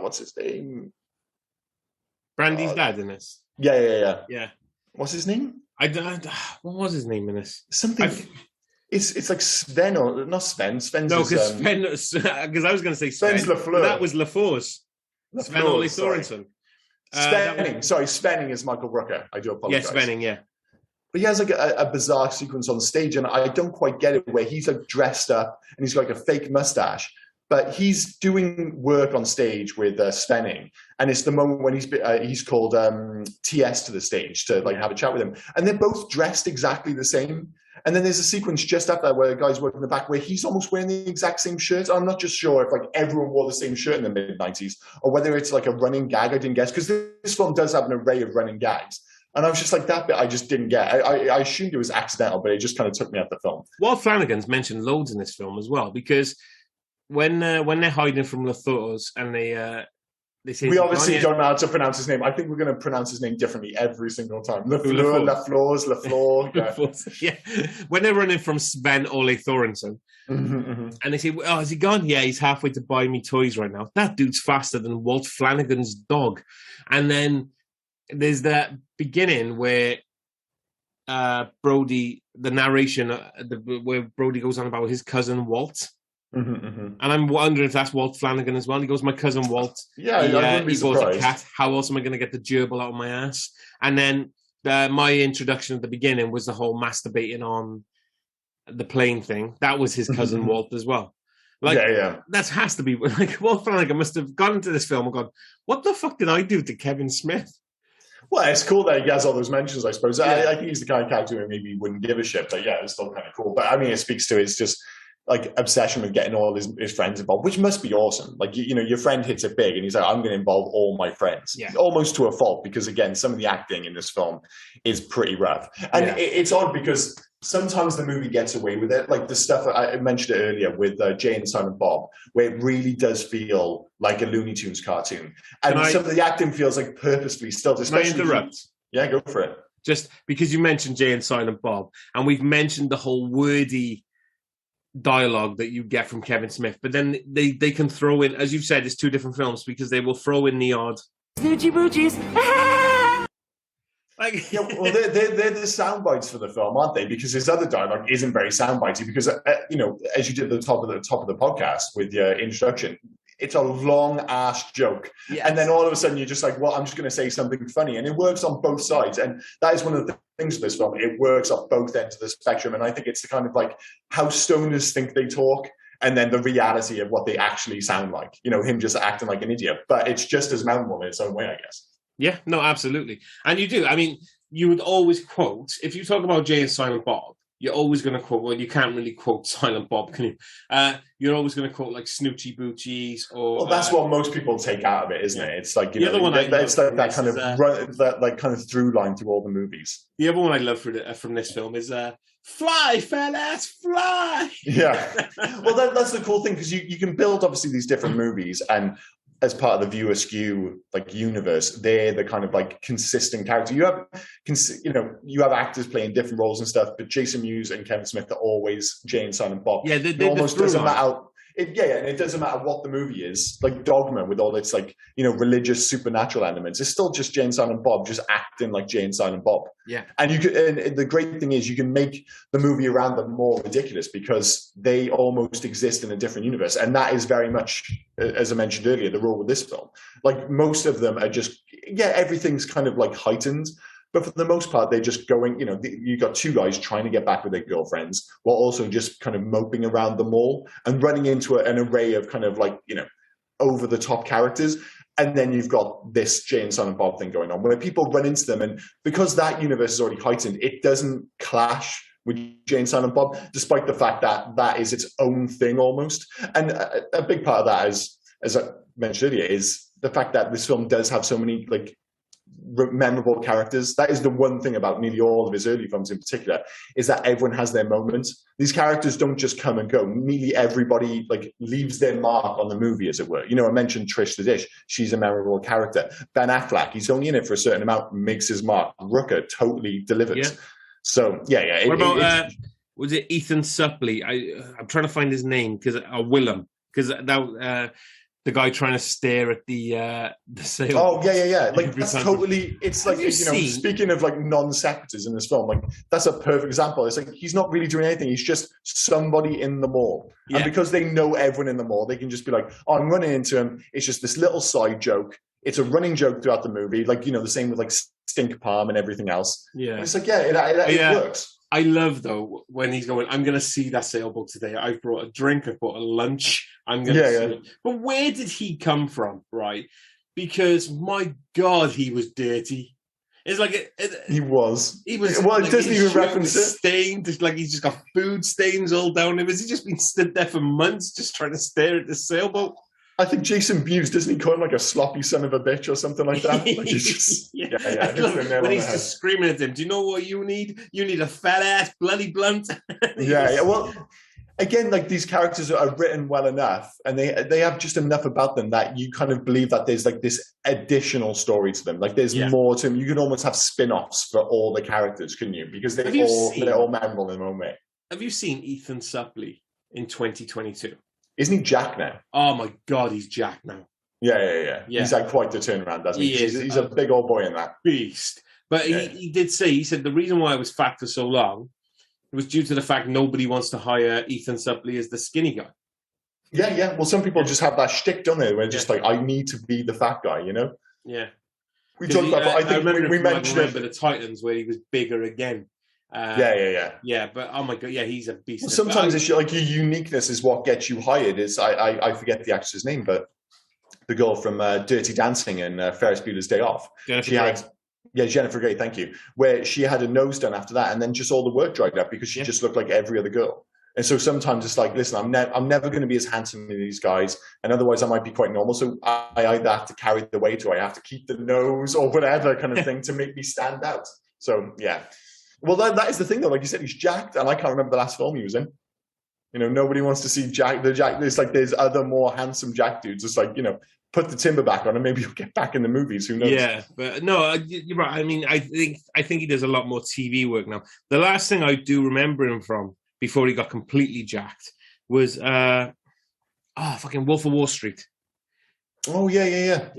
Speaker 2: What's his name?
Speaker 1: Brandy's dad in this.
Speaker 2: Yeah. What's his name?
Speaker 1: I don't. What was his name in this?
Speaker 2: Something. It's like Sven or not Sven. Sven's
Speaker 1: no, because Sven. Because I was going to say
Speaker 2: Sven's LaFleur.
Speaker 1: That was LaFour's. Sven Ole Thornton.
Speaker 2: Spenning is Michael Rooker. I do apologize.
Speaker 1: Yeah, Spenning. Yeah.
Speaker 2: But he has like a bizarre sequence on stage, and I don't quite get it, where he's like dressed up and he's got like a fake mustache. But he's doing work on stage with Spenning, and it's the moment when he's called TS to the stage to like have a chat with him, and they're both dressed exactly the same. And then there's a sequence just after that where a guy's working in the back where he's almost wearing the exact same shirt. I'm not just sure if like everyone wore the same shirt in the mid-90s or whether it's like a running gag. I didn't guess because this film does have an array of running gags. And I was just like, that bit I just didn't get. I assumed it was accidental, but it just kind of took me out the film.
Speaker 1: Walt Flanagan's mentioned loads in this film as well, because when they're hiding from LaFour's and they say...
Speaker 2: We obviously don't know how to pronounce his name. I think we're going to pronounce his name differently every single time. LaFleur.
Speaker 1: Yeah. When they're running from Sven Ole Thornton, and they say, oh, is he gone? Yeah, he's halfway to buy me toys right now. That dude's faster than Walt Flanagan's dog. And then there's that beginning where Brody, the narration, where Brody goes on about his cousin Walt. And I'm wondering if that's Walt Flanagan as well. He goes, my cousin Walt.
Speaker 2: Yeah,
Speaker 1: he bought a cat. How else am I going to get the gerbil out of my ass? And then my introduction at the beginning was the whole masturbating on the plane thing. That was his cousin Walt as well. Like, that has to be like Walt Flanagan must have gone into this film and gone, what the fuck did I do to Kevin Smith?
Speaker 2: Well, it's cool that he has all those mentions, I suppose. I think he's the kind of character who maybe wouldn't give a shit, but yeah, it's still kind of cool. But I mean, it speaks to his just like obsession with getting all his friends involved, which must be awesome. Like, you know, your friend hits it big and he's like, I'm going to involve all my friends. Yeah. Almost to a fault, because again, some of the acting in this film is pretty rough. And it's odd because sometimes the movie gets away with it. Like the stuff I mentioned it earlier with Jay and Silent Bob, where it really does feel like a Looney Tunes cartoon. And some of the acting feels like purposefully still.
Speaker 1: Can I interrupt?
Speaker 2: Yeah, go for it.
Speaker 1: Just because you mentioned Jay and Silent Bob, and we've mentioned the whole wordy dialogue that you get from Kevin Smith, but then they can throw in, as you've said, it's two different films, because they will throw in the odd snoochie boochies.
Speaker 2: Like, yeah, well, they're the sound bites for the film, aren't they? Because his other dialogue isn't very sound bitey. Because you know, as you did at the top of the podcast with your introduction, it's a long ass joke, and then all of a sudden you're just like, well, I'm just going to say something funny, and it works on both sides. And that is one of the things of this film. It works off both ends of the spectrum, and I think it's the kind of like how stoners think they talk, and then the reality of what they actually sound like. You know, him just acting like an idiot, but it's just as memorable in its own way, I guess. Yeah,
Speaker 1: no, absolutely. And you do. I mean, you would always quote, if you talk about Jay and Silent Bob, you're always going to quote, well, you can't really quote Silent Bob, can you? You're always going to quote like Snoochie Boochies or...
Speaker 2: Well, that's what most people take out of it, isn't it? It's like, you know, it's like that kind of that kind of through line to all the movies.
Speaker 1: The other one I love from this film is fly, fellas, fly!
Speaker 2: Yeah. Well, that's the cool thing, because you can build, obviously, these different movies, and as part of the viewer skew like universe, they're the kind of like consistent character. You have actors playing different roles and stuff, but Jason Mewes and Kevin Smith are always Jay and Silent Bob.
Speaker 1: Yeah,
Speaker 2: it almost doesn't matter. And it doesn't matter what the movie is. Like Dogma, with all its like, you know, religious supernatural elements, it's still just Jay and Silent Bob just acting like Jay and Silent Bob.
Speaker 1: Yeah,
Speaker 2: and and the great thing is you can make the movie around them more ridiculous because they almost exist in a different universe, and that is very much, as I mentioned earlier, the role with this film. Like most of them are just everything's kind of like heightened. But for the most part, they're just going, you know, you got two guys trying to get back with their girlfriends while also just kind of moping around the mall and running into an array of kind of like, you know, over the top characters. And then you've got this Jay and Silent Bob thing going on where people run into them. And because that universe is already heightened, it doesn't clash with Jay and Silent Bob, despite the fact that that is its own thing almost. And a big part of that is, as I mentioned earlier, is the fact that this film does have so many like memorable characters. That is the one thing about nearly all of his early films in particular, is that everyone has their moment. These characters don't just come and go. Nearly everybody like leaves their mark on the movie, as it were. You know, I mentioned Trish the Dish. She's a memorable character. Ben Affleck, he's only in it for a certain amount, makes his mark. Rooker totally delivers.
Speaker 1: Yeah.
Speaker 2: So, yeah.
Speaker 1: What about, was it Ethan Suplee? I'm trying to find his name, Willem, because that... the guy trying to stare at the sail.
Speaker 2: Oh, yeah. Like, that's totally... It's like, speaking of, like, non-sequiturs in this film, like, that's a perfect example. It's like, he's not really doing anything. He's just somebody in the mall. Yeah. And because they know everyone in the mall, they can just be like, oh, I'm running into him. It's just this little side joke. It's a running joke throughout the movie. Like, the same with, like, Stink Palm and everything else. Yeah. And it's like, it works.
Speaker 1: I love, though, when he's going, I'm going to see that sailboat today. I've brought a drink, I've brought a lunch. I'm going to see it. But where did he come from, right? Because, my God, he was dirty. It's like...
Speaker 2: He was.
Speaker 1: Well,
Speaker 2: it doesn't even reference it.
Speaker 1: Stained, like he's just got food stains all down him. Has he just been stood there for months just trying to stare at the sailboat?
Speaker 2: I think Jason Mewes, doesn't he call him like a sloppy son of a bitch or something like that? Like just,
Speaker 1: when he's just screaming at him, do you know what you need? You need a fat ass bloody blunt.
Speaker 2: Well, again, like these characters are written well enough and they have just enough about them that you kind of believe that there's like this additional story to them. Like there's more to them. You could almost have spin-offs for all the characters, couldn't you? Because they're all memorable in their own way.
Speaker 1: Have you seen Ethan Suplee in 2022?
Speaker 2: Isn't he Jack now?
Speaker 1: Oh my God, he's Jack now.
Speaker 2: Yeah. He's had quite the turnaround, doesn't he? He's a big old boy in that.
Speaker 1: Beast. But he did say, he said, the reason why I was fat for so long was due to the fact nobody wants to hire Ethan Suplee as the skinny guy.
Speaker 2: Yeah. Well, some people just have that shtick, don't they? Where just like, I need to be the fat guy, you know?
Speaker 1: Yeah.
Speaker 2: We talked about, I think we mentioned it.
Speaker 1: The Titans where he was bigger again.
Speaker 2: Yeah,
Speaker 1: but oh my God, he's a beast.
Speaker 2: Well, sometimes it's like your uniqueness is what gets you hired. I forget the actress's name, but the girl from Dirty Dancing and Ferris Bueller's Day Off. Jennifer Grey, thank you. Where she had a nose done after that, and then just all the work dried up because she just looked like every other girl. And so sometimes it's like, listen, I'm never going to be as handsome as these guys, and otherwise I might be quite normal. So I either have to carry the weight or I have to keep the nose or whatever kind of thing to make me stand out. So yeah. Well, that is the thing, though. Like you said, he's jacked, and I can't remember the last film he was in. Nobody wants to see Jack. It's like there's other more handsome Jack dudes. It's like, put the timber back on, and maybe you'll get back in the movies. Who knows? Yeah,
Speaker 1: but no, you're right. I mean, I think he does a lot more TV work now. The last thing I do remember him from before he got completely jacked was fucking Wolf of Wall Street.
Speaker 2: Oh yeah.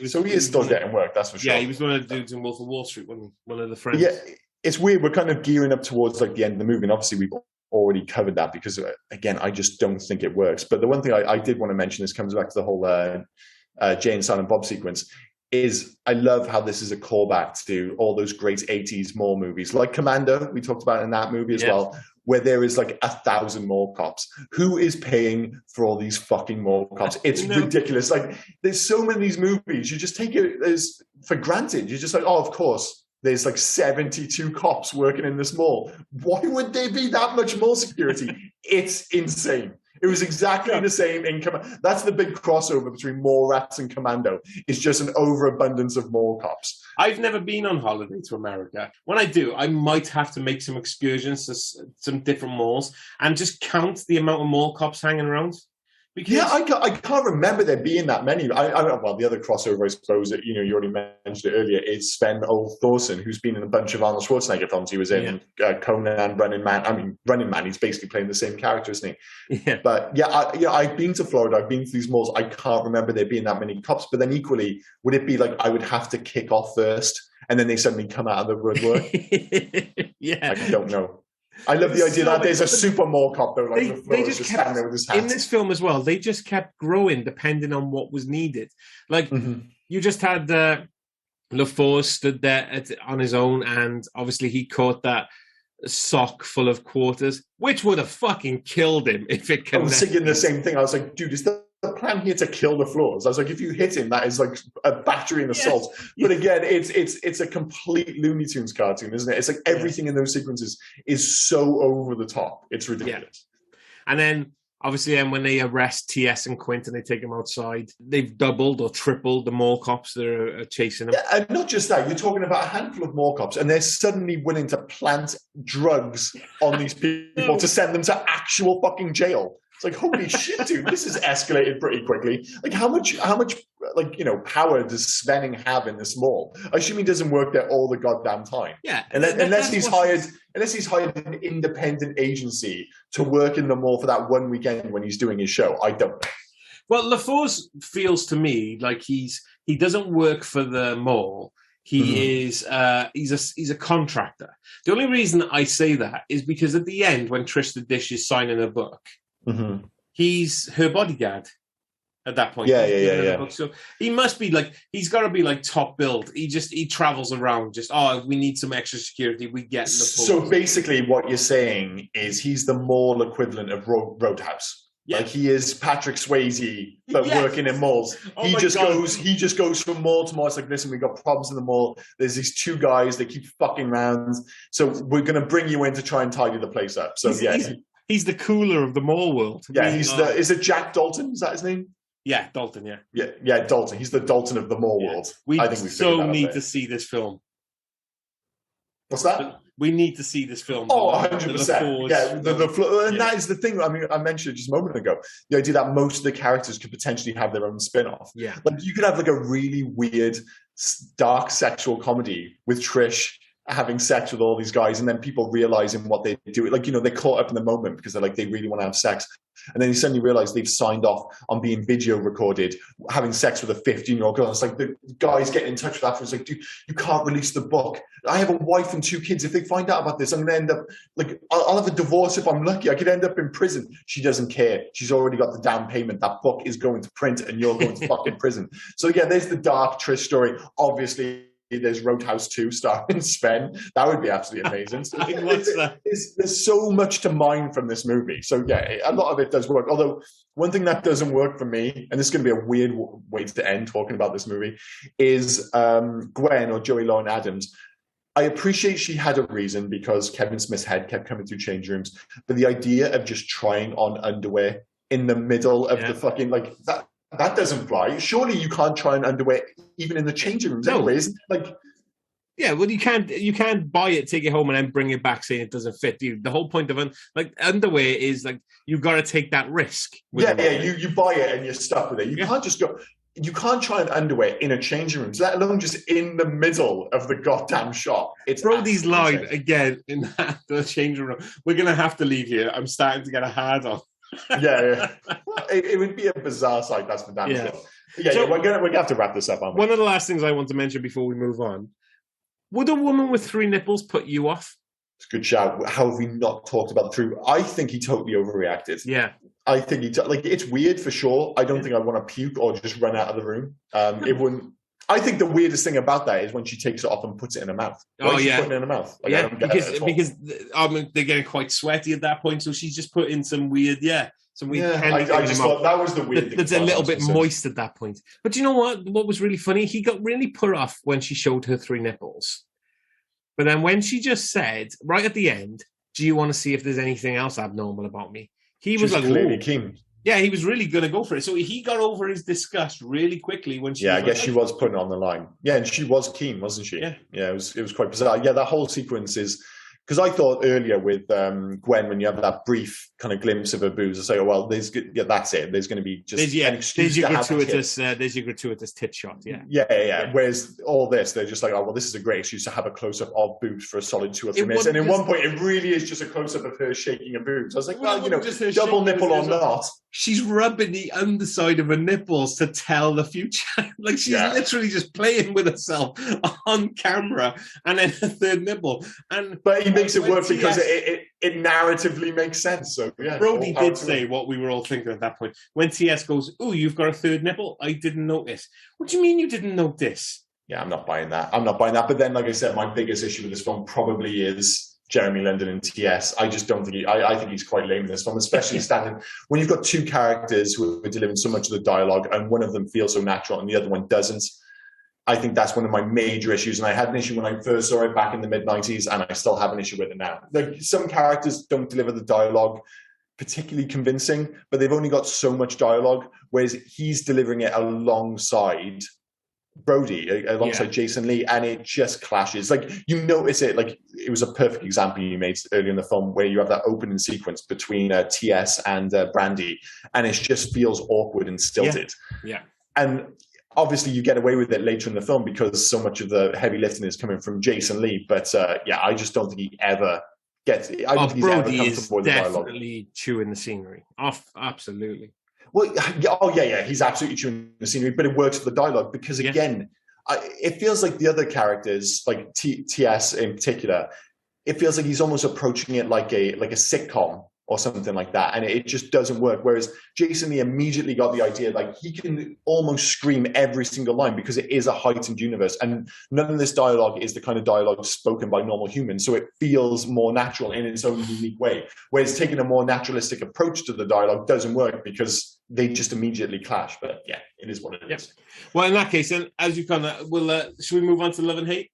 Speaker 2: So he is still getting work. That's for sure.
Speaker 1: Yeah, he was one of the dudes in Wolf of Wall Street. One of the friends.
Speaker 2: Yeah. It's weird. We're kind of gearing up towards like the end of the movie, and obviously we've already covered that because, again, I just don't think it works. But the one thing I did want to mention, this comes back to the whole Jay and Silent Bob sequence, is I love how this is a callback to all those great 80s mall movies, like Commando, we talked about in that movie as well, where there is like 1,000 mall cops. Who is paying for all these fucking mall cops? It's ridiculous. Like, there's so many of these movies, you just take it as for granted. You're just like, oh, of course. There's like 72 cops working in this mall. Why would there be that much more security? It's insane. It was exactly the same in Commando. That's the big crossover between Mallrats and Commando. It's just an overabundance of mall cops.
Speaker 1: I've never been on holiday to America. When I do, I might have to make some excursions to some different malls and just count the amount of mall cops hanging around. Because...
Speaker 2: Yeah, I can't remember there being that many. Well, the other crossover, I suppose, that you already mentioned it earlier, is Sven Ole Thorsen, who's been in a bunch of Arnold Schwarzenegger films. He was in Conan, Running Man. I mean, Running Man, he's basically playing the same character, isn't he? Yeah. But I've been to Florida. I've been to these malls. I can't remember there being that many cops. But then equally, would it be like I would have to kick off first, and then they suddenly come out of the woodwork? I don't know. I love the idea that there's a super mall cop though, like they just kept standing there with his hat.
Speaker 1: In this film as well. They just kept growing depending on what was needed. Like you just had LaForce stood there on his own, and obviously he caught that sock full of quarters, which would have fucking killed him if it connected.
Speaker 2: I was thinking the same thing. I was like, dude, is the plan here to kill the floors? I was like, if you hit him, that is like a battery and assault. But again, it's a complete Looney Tunes cartoon, isn't it? It's like everything in those sequences is so over the top. It's ridiculous.
Speaker 1: And then Obviously, then when they arrest TS and Quint and they take them outside, they've doubled or tripled the mall cops that are chasing them.
Speaker 2: Yeah, and not just that, you're talking about a handful of mall cops, and they're suddenly willing to plant drugs on these people to send them to actual fucking jail. It's like, holy shit, dude, this has escalated pretty quickly. Like, how much, like, you know, power does Svenning have in this mall? I assume he doesn't work there all the goddamn time.
Speaker 1: Yeah,
Speaker 2: unless he's hired an independent agency to work in the mall for that one weekend when he's doing his show. I don't know.
Speaker 1: Well, LaForce feels to me like he doesn't work for the mall. He is he's a contractor. The only reason I say that is because at the end, when Trish the Dish is signing a book, he's her bodyguard at that point.
Speaker 2: Yeah.
Speaker 1: So he must be like, he's got to be like top billed. He travels around just, we need some extra security. We get LaForce.
Speaker 2: So basically what you're saying is he's the mall equivalent of Roadhouse. Yeah. Like he is Patrick Swayze, but working in malls. He just goes from mall to mall. It's like, listen, we got problems in the mall. There's these two guys, they keep fucking around. So we're going to bring you in to try and tidy the place up. So
Speaker 1: he's the cooler of the mall world.
Speaker 2: Yeah, is it Jack Dalton? Is that his name?
Speaker 1: Yeah, Dalton,
Speaker 2: Yeah, Dalton. He's the Dalton of the mall world. I think we
Speaker 1: need to see this film.
Speaker 2: What's that?
Speaker 1: We need to see this film.
Speaker 2: 100%. And that is the thing. I mean, I mentioned it just a moment ago. The idea that most of the characters could potentially have their own spin-off.
Speaker 1: Yeah.
Speaker 2: Like, you could have like a really weird, dark sexual comedy with Trish having sex with all these guys, and then people realizing what they do. Like, you know, they're caught up in the moment because they're like, they really want to have sex. And then you suddenly realize they've signed off on being video recorded, having sex with a 15-year-old girl. It's like the guys getting in touch with afterwards, like, dude, you can't release the book. I have a wife and 2 kids. If they find out about this, I'm going to end up, like, I'll have a divorce if I'm lucky. I could end up in prison. She doesn't care. She's already got the down payment. That book is going to print and you're going to fucking prison. So yeah, there's the dark Trish story. Obviously, there's Roadhouse 2 starring Sven. That would be absolutely amazing. So there's so much to mine from this movie. So yeah, a lot of it does work. Although one thing that doesn't work for me, and this is going to be a weird way to end talking about this movie, is Gwen, or Joey Lauren Adams. I appreciate she had a reason because Kevin Smith's head kept coming through change rooms. But the idea of just trying on underwear in the middle of the fucking, like, that doesn't fly. Surely you can't try on underwear even in the changing rooms anyways. Like,
Speaker 1: yeah, well, you can't buy it, take it home, and then bring it back saying it doesn't fit you. The whole point of underwear is like, you've got to take that risk.
Speaker 2: You buy it and you're stuck with it. You can't just go. You can't try on underwear in a changing room, let alone just in the middle of the goddamn shop. It's
Speaker 1: Brody's line again in the changing room. We're gonna have to leave here. I'm starting to get a hard on.
Speaker 2: It would be a bizarre sight, that's for damn sure. So, we're gonna have to wrap this up, aren't we?
Speaker 1: One of the last things I want to mention before we move on: would a woman with 3 nipples put you off?
Speaker 2: It's a good shout. How have we not talked about the truth? I think he totally overreacted.
Speaker 1: Yeah,
Speaker 2: I think it's weird for sure. I don't think I want to puke or just run out of the room. It wouldn't. I think the weirdest thing about that is when she takes it off and puts it in her mouth. Why is she putting it in her mouth? Like, I don't get
Speaker 1: because they're getting quite sweaty at that point, so she's just put in some weird candy.
Speaker 2: I just thought that was the weird thing.
Speaker 1: That's a little bit moist at that point. But you know what? What was really funny? He got really put off when she showed her 3 nipples. But then when she just said, right at the end, do you want to see if there's anything else abnormal about me? He was like,
Speaker 2: clearly keen.
Speaker 1: Yeah, he was really going to go for it. So he got over his disgust really quickly when she.
Speaker 2: Yeah, I guess she was putting it on the line. Yeah, and she was keen, wasn't she? Yeah, it was quite bizarre. Yeah, that whole sequence is. Because I thought earlier with Gwen, when you have that brief kind of glimpse of her boobs, I say, oh, well, that's it. There's going to be just
Speaker 1: there's your gratuitous tit shot.
Speaker 2: Yeah. Whereas all this, they're just like, oh, well, this is a great excuse to have a close-up of boobs for a solid 2 or 3 minutes. And in one point, it really is just a close-up of her shaking her boobs. I was like, well, double nipple or not.
Speaker 1: She's rubbing the underside of her nipples to tell the future. Like, she's literally just playing with herself on camera, and then a 3rd nipple.
Speaker 2: But he makes it work because it narratively makes sense. So yeah,
Speaker 1: Brody did say what we were all thinking at that point. When TS goes, "Oh, you've got a 3rd nipple? I didn't notice." What do you mean you didn't notice?
Speaker 2: Yeah, I'm not buying that. But then, like I said, my biggest issue with this film probably is Jeremy London and TS. I just don't think I think he's quite lame in this film, especially standing when you've got 2 characters who are delivering so much of the dialogue and one of them feels so natural and the other one doesn't. I think that's one of my major issues, and I had an issue when I first saw it back in the mid-90s, and I still have an issue with it now. Like, some characters don't deliver the dialogue particularly convincing, but they've only got so much dialogue, whereas he's delivering it alongside Brody, alongside Jason Lee, and it just clashes. Like, you notice it. Like, it was a perfect example you made earlier in the film where you have that opening sequence between TS and Brandy, and it just feels awkward and stilted.
Speaker 1: Yeah.
Speaker 2: And obviously you get away with it later in the film because so much of the heavy lifting is coming from Jason Lee. But I just don't think he ever gets. I don't think he's ever comfortable with the dialogue.
Speaker 1: Definitely chewing the scenery. Absolutely.
Speaker 2: Well, he's absolutely chewing the scenery, but it works for the dialogue because, again, it feels like the other characters, like TS in particular, it feels like he's almost approaching it like a sitcom or something like that, and it just doesn't work. Whereas Jason Lee immediately got the idea, like, he can almost scream every single line because it is a heightened universe, and none of this dialogue is the kind of dialogue spoken by normal humans, so it feels more natural in its own unique way. Whereas taking a more naturalistic approach to the dialogue doesn't work because they just immediately clash. But yeah, it is what it is.
Speaker 1: Well, in that case, then, as you kind of, should we move on to Love and Hate?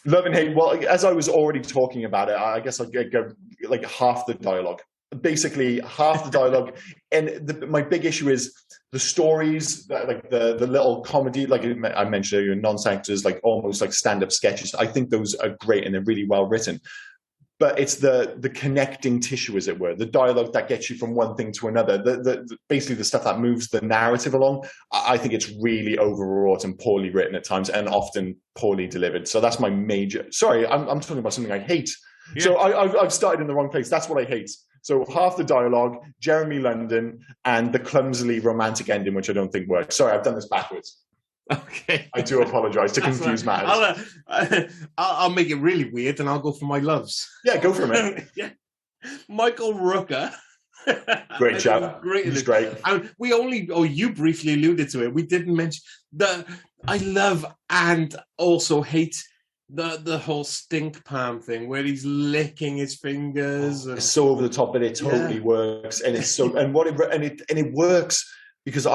Speaker 2: Love and Hate. Well, as I was already talking about it, I guess I'll go like half the dialogue. Basically, half the dialogue. And my big issue is the stories, like the little comedy, like I mentioned earlier, non-sectors, like almost like stand-up sketches. I think those are great and they're really well written. But it's the connecting tissue, as it were, the dialogue that gets you from one thing to another, basically the stuff that moves the narrative along. I think it's really overwrought and poorly written at times, and often poorly delivered. So that's my major. Sorry, I'm talking about something I hate. Yeah. So I've started in the wrong place. That's what I hate. So half the dialogue, Jeremy London, and the clumsily romantic ending, which I don't think works. Sorry, I've done this backwards.
Speaker 1: Okay.
Speaker 2: I do apologise to confuse matters.
Speaker 1: I'll make it really weird, and I'll go for my loves.
Speaker 2: Yeah, go for a minute.
Speaker 1: Yeah. Michael Rooker.
Speaker 2: Great chap. He's great.
Speaker 1: And you briefly alluded to it. We didn't mention I love and also hate the whole stink palm thing where he's licking his fingers.
Speaker 2: It's so over the top, but it totally works, and it's so and it works because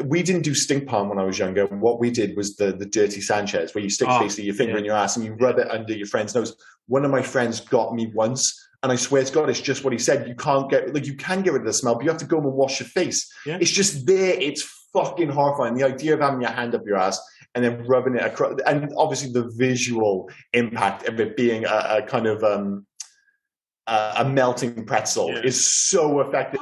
Speaker 2: we didn't do stink palm when I was younger. What we did was the dirty Sanchez, where you stick basically your finger in your ass and you rub it under your friend's nose. One of my friends got me once, and I swear to God, it's just what he said. You can get rid of the smell, but you have to go and wash your face. Yeah. It's just there. It's fucking horrifying. The idea of having your hand up your ass and then rubbing it across, and obviously the visual impact of it being a kind of a melting pretzel is so effective.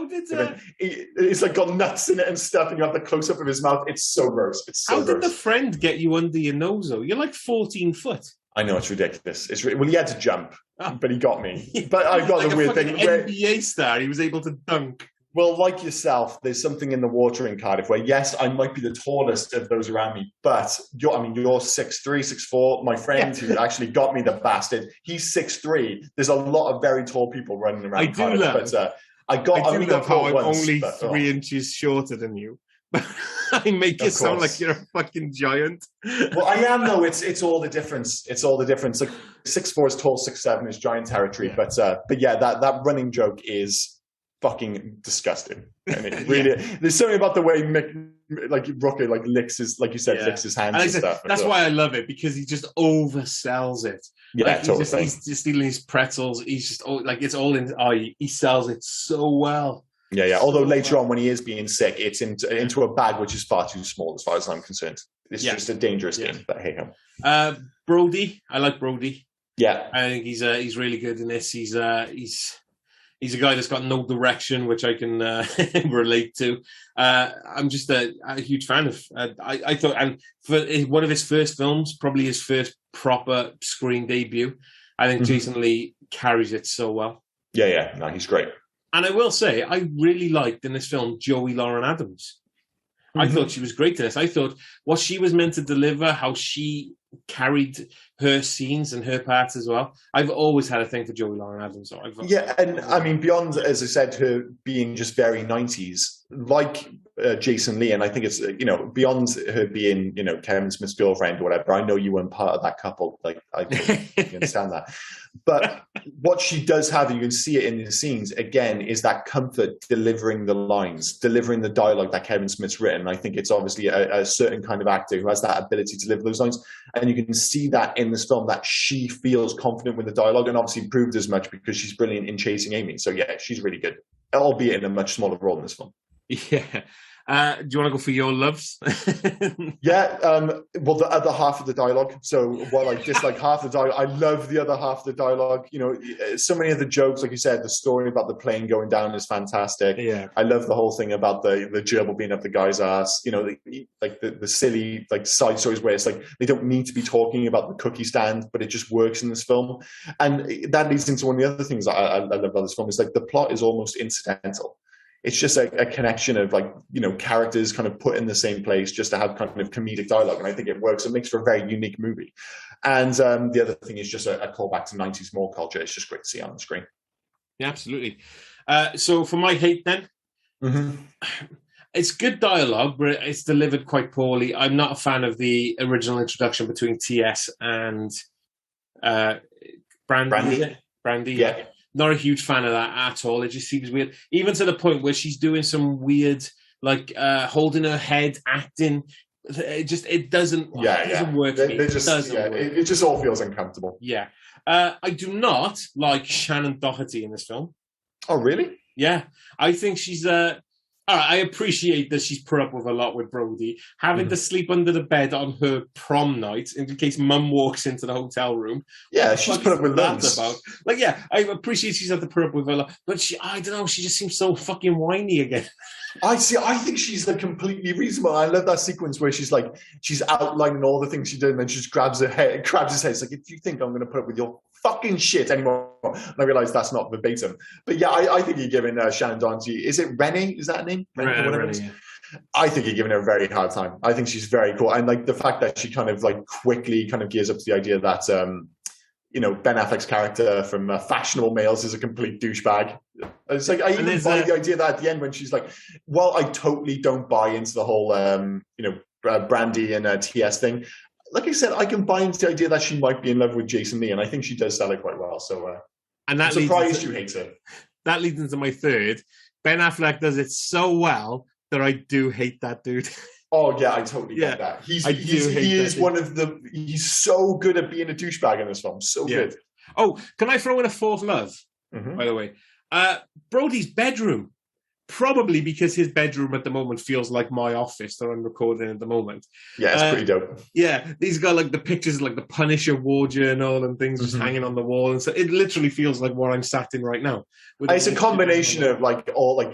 Speaker 2: It's like got nuts in it and stuff, and you have the close up of his mouth. It's so gross. It's so gross.
Speaker 1: How did the friend get you under your nose, though? You're like 14 foot.
Speaker 2: I know, it's ridiculous. Well, he had to jump, but he got me. But I got
Speaker 1: like
Speaker 2: the weird thing.
Speaker 1: NBA star, he was able to dunk.
Speaker 2: Well, like yourself, there's something in the water in Cardiff where, yes, I might be the tallest of those around me, but you're 6'3", 6'4". My friend who actually got me, the bastard, he's 6'3". There's a lot of very tall people running around Cardiff. But I only got
Speaker 1: how I'm
Speaker 2: once,
Speaker 1: only 3 inches shorter than you. I make you sound like you're a fucking giant.
Speaker 2: Well, I am, though. It's all the difference. It's all the difference. Like 6'4" is tall, 6'7" is giant territory. But yeah, that running joke is fucking disgusting. And it really, there's something about the way Rooker licks his, like you said, licks his hands and stuff.
Speaker 1: That's why I love it, because he just oversells it.
Speaker 2: Yeah, totally.
Speaker 1: He's just stealing his pretzels. He's just it's all in. He sells it so well.
Speaker 2: Yeah. Although later on, when he is being sick, it's into a bag which is far too small, as far as I'm concerned. It's just a dangerous game. But hey,
Speaker 1: Brody, I like Brody.
Speaker 2: Yeah,
Speaker 1: I think he's really good in this. He's a guy that's got no direction, which I can relate to. I'm just a huge fan of. I thought, and for one of his first films, probably his first proper screen debut, I think Jason Lee carries it so well.
Speaker 2: Yeah. No, he's great.
Speaker 1: And I will say, I really liked in this film Joey Lauren Adams. I thought she was great in this. I thought what she was meant to deliver, how she carried her scenes and her parts as well. I've always had a thing for Joey Lauren Adams. So
Speaker 2: and I mean, beyond, as I said, her being just very 90s, like Jason Lee, and I think it's, beyond her being, Kevin Smith's girlfriend or whatever, I know you weren't part of that couple. Like, I understand that. But what she does have, you can see it in the scenes, again, is that comfort delivering the lines, delivering the dialogue that Kevin Smith's written. I think it's obviously a certain kind of actor who has that ability to deliver those lines. And you can see that in in this film that she feels confident with the dialogue, and obviously proved as much because she's brilliant in chasing Amy. So yeah, she's really good, albeit in a much smaller role in this film.
Speaker 1: Yeah. Do you want to go for your loves?
Speaker 2: Yeah, well, the other half of the dialogue. So while I dislike half the dialogue, I love the other half of the dialogue. You know, so many of the jokes, like you said, the story about the plane going down is fantastic.
Speaker 1: Yeah.
Speaker 2: I love the whole thing about the gerbil being up the guy's ass. You know, like the silly like side stories where it's like they don't need to be talking about the cookie stand, but it just works in this film. And that leads into one of the other things I love about this film is like the plot is almost incidental. It's just a connection of like, you know, characters kind of put in the same place just to have kind of comedic dialogue. And I think it works. It makes for a very unique movie. And the other thing is just a callback to 90s mall culture. It's just great to see on the screen.
Speaker 1: Yeah, absolutely. So for my hate then, it's good dialogue, but it's delivered quite poorly. I'm not a fan of the original introduction between TS and Brandy. Brandy.
Speaker 2: Yeah.
Speaker 1: Not a huge fan of that at all. It just seems weird. Even to the point where she's doing some weird, like holding her head, acting. It doesn't work for me.
Speaker 2: It just all feels uncomfortable.
Speaker 1: Yeah. I do not like Shannon Doherty in this film.
Speaker 2: Oh, really?
Speaker 1: Yeah. I think she's I appreciate that she's put up with a lot with Brody. Having to sleep under the bed on her prom night in case Mum walks into the hotel room.
Speaker 2: Yeah, she's put up with that.
Speaker 1: Like, yeah, I appreciate she's had to put up with a lot, but I don't know, she just seems so fucking whiny again.
Speaker 2: I think she's like completely reasonable. I love that sequence where she's outlining all the things she did, and then she just grabs his head. It's like, if you think I'm going to put up with your fucking shit anymore, and I realize that's not verbatim. But yeah, I think you're giving Shannon Doherty. Is it Rennie? Is that her name?
Speaker 1: Rennie, yeah.
Speaker 2: I think you're giving her a very hard time. I think she's very cool, and like the fact that she kind of like quickly kind of gears up to the idea that you know, Ben Affleck's character from Fashionable Males is a complete douchebag. It's like, I even buy the idea that at the end when she's like, well, I totally don't buy into the whole, you know, Brandy and TS thing. Like I said, I can buy into the idea that she might be in love with Jason Lee, and I think she does sell it quite well. So
Speaker 1: and that
Speaker 2: I'm surprised you hate her.
Speaker 1: That leads into my third. Ben Affleck does it so well that I do hate that dude.
Speaker 2: Oh yeah, I totally get that. He's so good at being a douchebag in this film. So good.
Speaker 1: Oh, can I throw in a fourth love? By the way, Brody's bedroom. Probably because his bedroom at the moment feels like my office that I'm recording at the moment. Yeah,
Speaker 2: it's pretty dope.
Speaker 1: Yeah, he's got like the pictures, like the Punisher war journal and things just hanging on the wall, and so it literally feels like what I'm sat in right now.
Speaker 2: It's a combination of like all that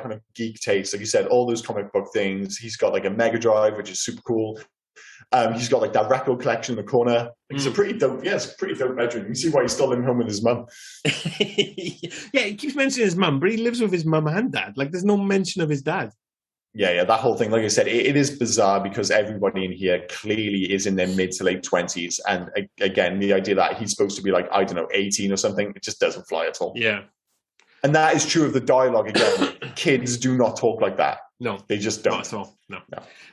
Speaker 2: kind of geek taste, like you said, all those comic book things. He's got like a Mega Drive, which is super cool. He's got like that record collection in the corner. It's a pretty dope. Yeah, it's a pretty dope bedroom. You see why he's still living home with his mum.
Speaker 1: Yeah, he keeps mentioning his mum, but he lives with his mum and dad. Like, there's no mention of his dad.
Speaker 2: Yeah, that whole thing. Like I said, it is bizarre because everybody in here clearly is in their mid to late 20s, and again, the idea that he's supposed to be like, I don't know, 18 or something, it just doesn't fly at all.
Speaker 1: Yeah,
Speaker 2: and that is true of the dialogue. Again, kids do not talk like that.
Speaker 1: No,
Speaker 2: they just don't.
Speaker 1: Not at all. No.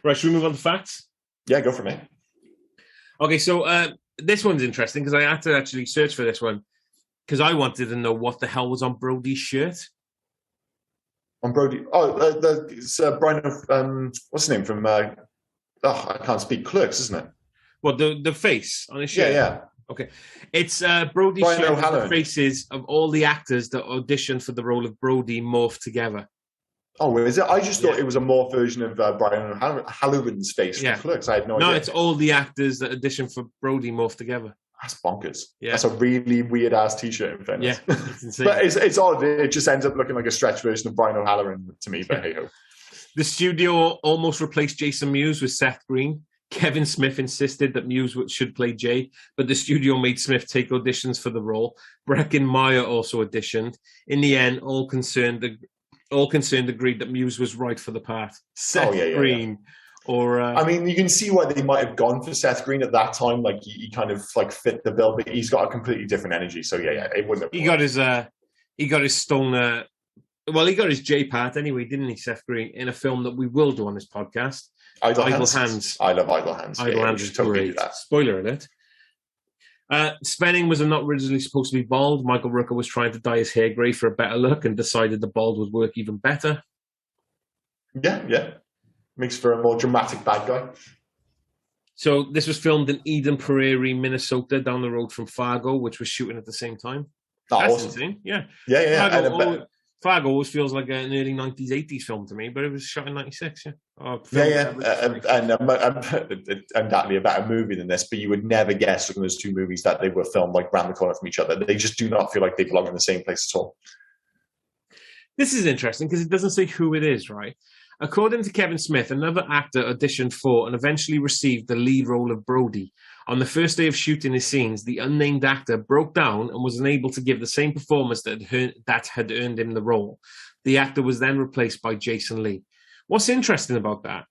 Speaker 1: Right, should we move on to facts?
Speaker 2: Yeah, go for me.
Speaker 1: Okay, so this one's interesting because I had to actually search for this one because I wanted to know what the hell was on Brody's shirt.
Speaker 2: On Brody? Oh, it's Brian. What's his name from? I can't speak. Clerks, isn't it?
Speaker 1: Well, the face on his shirt.
Speaker 2: Yeah.
Speaker 1: Okay, it's Brody's
Speaker 2: Brian
Speaker 1: shirt.
Speaker 2: O'Halloran.
Speaker 1: The faces of all the actors that auditioned for the role of Brody morphed together.
Speaker 2: Oh, is it? I just thought it was a morph version of Brian O'Halloran's face from Clerks. I had no idea.
Speaker 1: No, it's all the actors that auditioned for Brody morphed together.
Speaker 2: That's bonkers.
Speaker 1: Yeah.
Speaker 2: That's a really weird ass T-shirt. In fairness.
Speaker 1: Yeah, it's insane.
Speaker 2: But it's odd. It just ends up looking like a stretch version of Brian O'Halloran to me. But hey ho.
Speaker 1: The studio almost replaced Jason Mewes with Seth Green. Kevin Smith insisted that Mewes should play Jay, but the studio made Smith take auditions for the role. Breckin Meyer also auditioned. In the end, all concerned agreed that Mewes was right for the part. Seth Green. Or
Speaker 2: I mean, you can see why they might have gone for Seth Green at that time. Like he kind of like fit the bill, but he's got a completely different energy. So yeah, it wouldn't have.
Speaker 1: He got his stoner. Well, he got his J part anyway, didn't he, Seth Green? In a film that we will do on this podcast, Idle Hands.
Speaker 2: I love Idle Hands.
Speaker 1: Idle Hands is totally great. Spoiler alert. Spenning was not originally supposed to be bald. Michael Rooker was trying to dye his hair grey for a better look and decided the bald would work even better.
Speaker 2: Yeah. Makes for a more dramatic bad guy.
Speaker 1: So this was filmed in Eden Prairie, Minnesota, down the road from Fargo, which was shooting at the same time.
Speaker 2: Oh,
Speaker 1: That's
Speaker 2: awesome.
Speaker 1: insane. Yeah.
Speaker 2: Fargo,
Speaker 1: Fargo always feels like an early 90s, 80s film to me, but it was shot in 96, yeah.
Speaker 2: Undoubtedly a better movie than this, but you would never guess from those two movies that they were filmed like round the corner from each other. They just do not feel like they belong in the same place at all.
Speaker 1: This is interesting because it doesn't say who it is, right? According to Kevin Smith, another actor auditioned for and eventually received the lead role of Brody. On the first day of shooting his scenes, the unnamed actor broke down and was unable to give the same performance that had earned him the role. The actor was then replaced by Jason Lee. What's interesting about that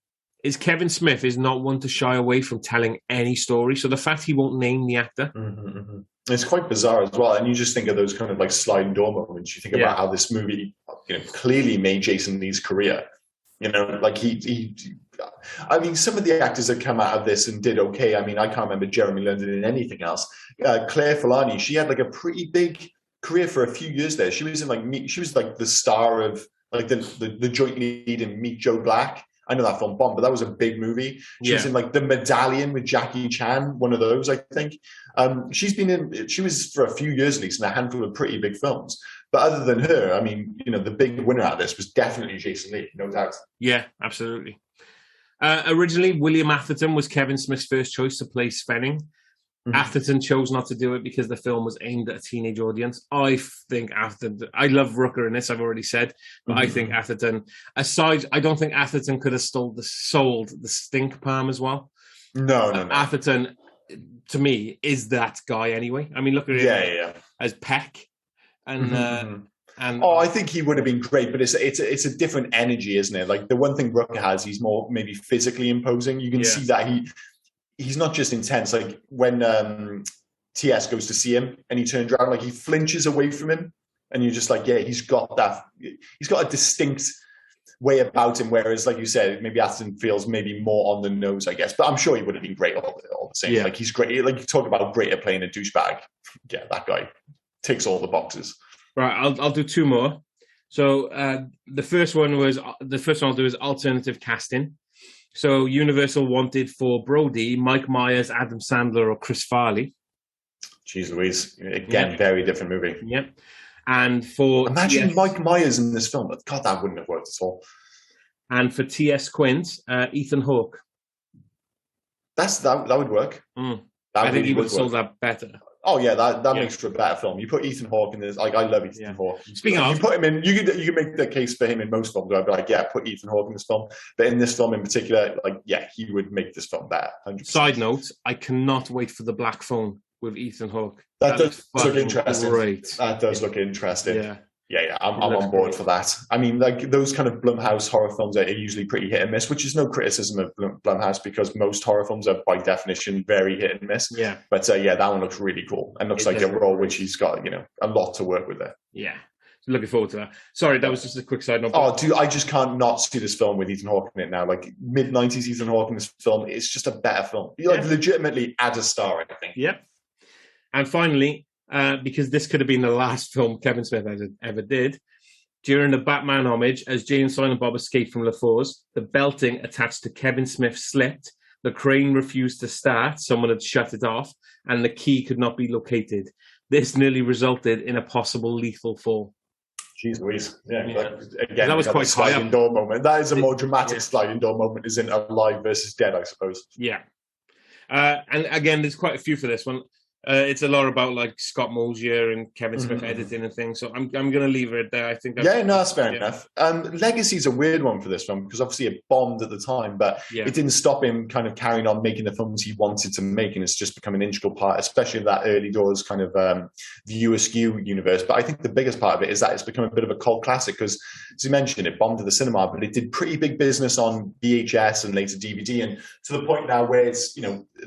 Speaker 1: is Kevin Smith is not one to shy away from telling any story. So the fact he won't name the actor.
Speaker 2: It's quite bizarre as well. And you just think of those kind of like sliding door moments. You think about how this movie, clearly made Jason Lee's career. Like I mean, some of the actors that come out of this and did okay. I mean, I can't remember Jeremy London in anything else. Claire Filani, she had like a pretty big career for a few years there. She was in she was like the star of like the joint lead in Meet Joe Black. I know that film bombed, but that was a big movie. She was in like The Medallion with Jackie Chan, one of those, I think. She was for a few years at least in a handful of pretty big films. But other than her, I mean, the big winner out of this was definitely Jason Lee, no doubt.
Speaker 1: Yeah, absolutely. Originally, William Atherton was Kevin Smith's first choice to play Svenning. Atherton chose not to do it because the film was aimed at a teenage audience. I love Rooker in this, I've already said, but I think Atherton, I don't think Atherton could have sold the stink palm as well.
Speaker 2: No.
Speaker 1: Atherton, to me, is that guy anyway. I mean, look at him as Peck. And
Speaker 2: I think he would have been great, but it's a different energy, isn't it? Like the one thing Rooker has, he's more maybe physically imposing. You can see that he's not just intense. Like when TS goes to see him and he turns around, like he flinches away from him, and you're just like, yeah, he's got a distinct way about him. Whereas, like you said, maybe Atherton feels maybe more on the nose, I guess. But I'm sure he would have been great all the same. Yeah. Like he's great. Like you talk about great at playing a douchebag. Yeah, that guy ticks all the boxes.
Speaker 1: Right, I'll do two more. So the first one I'll do is alternative casting. So Universal wanted for Brody, Mike Myers, Adam Sandler, or Chris Farley.
Speaker 2: Jeez Louise. Again, very different movie.
Speaker 1: Yep. And for
Speaker 2: imagine Mike Myers in this film. God, that wouldn't have worked at all. And
Speaker 1: for T.S. Quint, Ethan Hawke.
Speaker 2: That would work.
Speaker 1: I think he would have sold that better.
Speaker 2: Oh yeah, that makes for a better film. You put Ethan Hawke in this. Like I love Ethan Hawke.
Speaker 1: Speaking of,
Speaker 2: you put him in. You can make the case for him in most films. I'd be like, yeah, put Ethan Hawke in this film. But in this film in particular, like, yeah, he would make this film better. 100%.
Speaker 1: Side note: I cannot wait for The Black Phone with Ethan Hawke.
Speaker 2: That does look interesting.
Speaker 1: Great.
Speaker 2: That does look interesting. Yeah. I'm on board
Speaker 1: great
Speaker 2: for that. I mean, like those kind of Blumhouse horror films are usually pretty hit and miss, which is no criticism of Blumhouse because most horror films are by definition very hit and miss.
Speaker 1: Yeah.
Speaker 2: But that one looks really cool and looks like a role which he's got, a lot to work with there.
Speaker 1: Yeah. Looking forward to that. Sorry, that was just a quick side note.
Speaker 2: Oh, dude, I just can't not see this film with Ethan Hawke in it now. Like mid-90s Ethan Hawke in this film, it's just a better film. You legitimately add a star, I think.
Speaker 1: Yep. And finally, because this could have been the last film Kevin Smith ever did, during the Batman homage, as Jay and Silent Bob escaped from LaFour's, the belting attached to Kevin Smith slipped, the crane refused to start, someone had shut it off, and the key could not be located. This nearly resulted in a possible lethal fall.
Speaker 2: Jeez Louise. Yeah.
Speaker 1: Again, that was quite high
Speaker 2: sliding door moment. That is a more dramatic sliding door moment, isn't Alive versus Dead, I suppose.
Speaker 1: Yeah. And again, there's quite a few for this one. It's a lot about like Scott Mosier and Kevin Smith editing and things. So I'm going to leave it there. I think.
Speaker 2: That's fair enough. Legacy's a weird one for this film because obviously it bombed at the time, but it didn't stop him kind of carrying on making the films he wanted to make, and it's just become an integral part, especially of that early doors kind of View Askew universe. But I think the biggest part of it is that it's become a bit of a cult classic because, as you mentioned, it bombed at the cinema, but it did pretty big business on VHS and later DVD, and to the point now where it's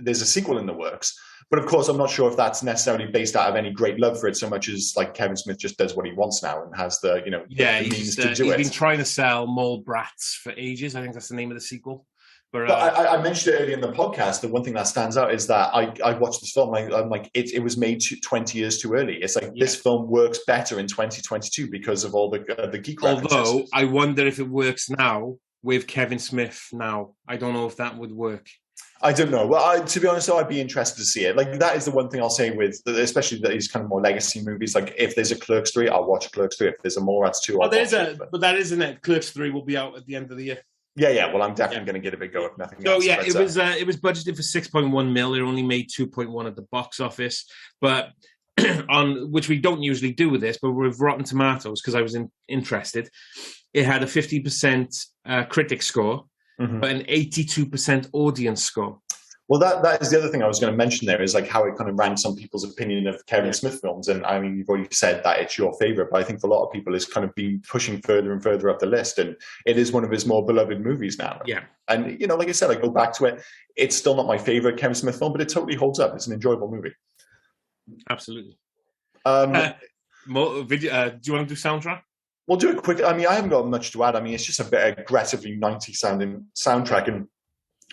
Speaker 2: there's a sequel in the works. But of course, I'm not sure if that's necessarily based out of any great love for it so much as like Kevin Smith just does what he wants now and has the the means to do it.
Speaker 1: He's been trying to sell Mallrats for ages. I think that's the name of the sequel.
Speaker 2: But I mentioned it earlier in the podcast. The one thing that stands out is that I watched this film. I'm like, it was made 20 years too early. It's like this film works better in 2022 because of all the geek references.
Speaker 1: Although I wonder if it works now with Kevin Smith now. I don't know if that would work.
Speaker 2: I don't know. Well, to be honest, though, I'd be interested to see it. Like, that is the one thing I'll say with, especially these kind of more legacy movies. Like, if there's a Clerks 3, I'll watch Clerks 3. If there's a Mallrats 2, I'll watch it.
Speaker 1: But that isn't it. Clerks 3 will be out at the end of the year.
Speaker 2: Yeah. Well, I'm definitely going to get a big go if nothing else.
Speaker 1: So yeah, it was budgeted for 6.1 mil. It only made 2.1 at the box office, but on which we don't usually do with this, but with Rotten Tomatoes, because I was interested, it had a 50% critic score, but an 82% audience score.
Speaker 2: Well, that is the other thing I was going to mention there, is like how it kind of ranks on people's opinion of Kevin Smith films. And I mean, you've already said that it's your favorite, but I think for a lot of people it's kind of been pushing further and further up the list. And it is one of his more beloved movies now.
Speaker 1: Yeah.
Speaker 2: And, you know, like I said, I go back to it. It's still not my favorite Kevin Smith film, but it totally holds up. It's an enjoyable movie.
Speaker 1: Absolutely. Do you want to do soundtrack?
Speaker 2: We'll do it quick. I mean, I haven't got much to add. I mean, it's just a bit aggressively 90s sounding soundtrack. And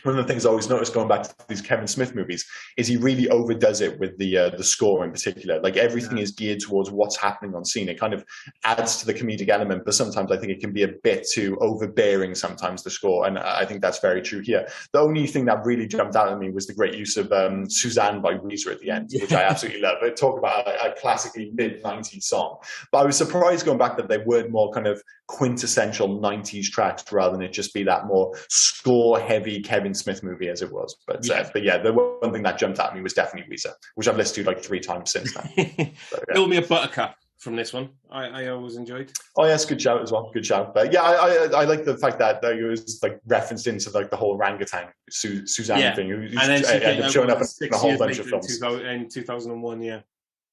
Speaker 2: one of the things I always notice going back to these Kevin Smith movies is he really overdoes it with the score in particular. Like, everything is geared towards what's happening on scene. It kind of adds to the comedic element, but sometimes I think it can be a bit too overbearing sometimes, the score. And I think that's very true here. The only thing that really jumped out at me was the great use of Suzanne by Weezer at the end, which I absolutely love. It talk about a classically mid-90s song. But I was surprised going back that they weren't more kind of quintessential 90s tracks rather than it just be that more score-heavy Kevin Smith movie as it was. But yeah, the one thing that jumped at me was definitely Weezer, which I've listened to like 3 times since then. So,
Speaker 1: Build Me a Buttercup from this one. I always enjoyed.
Speaker 2: Oh yes, good shout as well. Good shout. But yeah, I like the fact that it was like referenced into like the whole orangutan Suzanne thing. Who's
Speaker 1: and then she
Speaker 2: ended up showing up in a whole bunch of films
Speaker 1: in 2001. Yeah.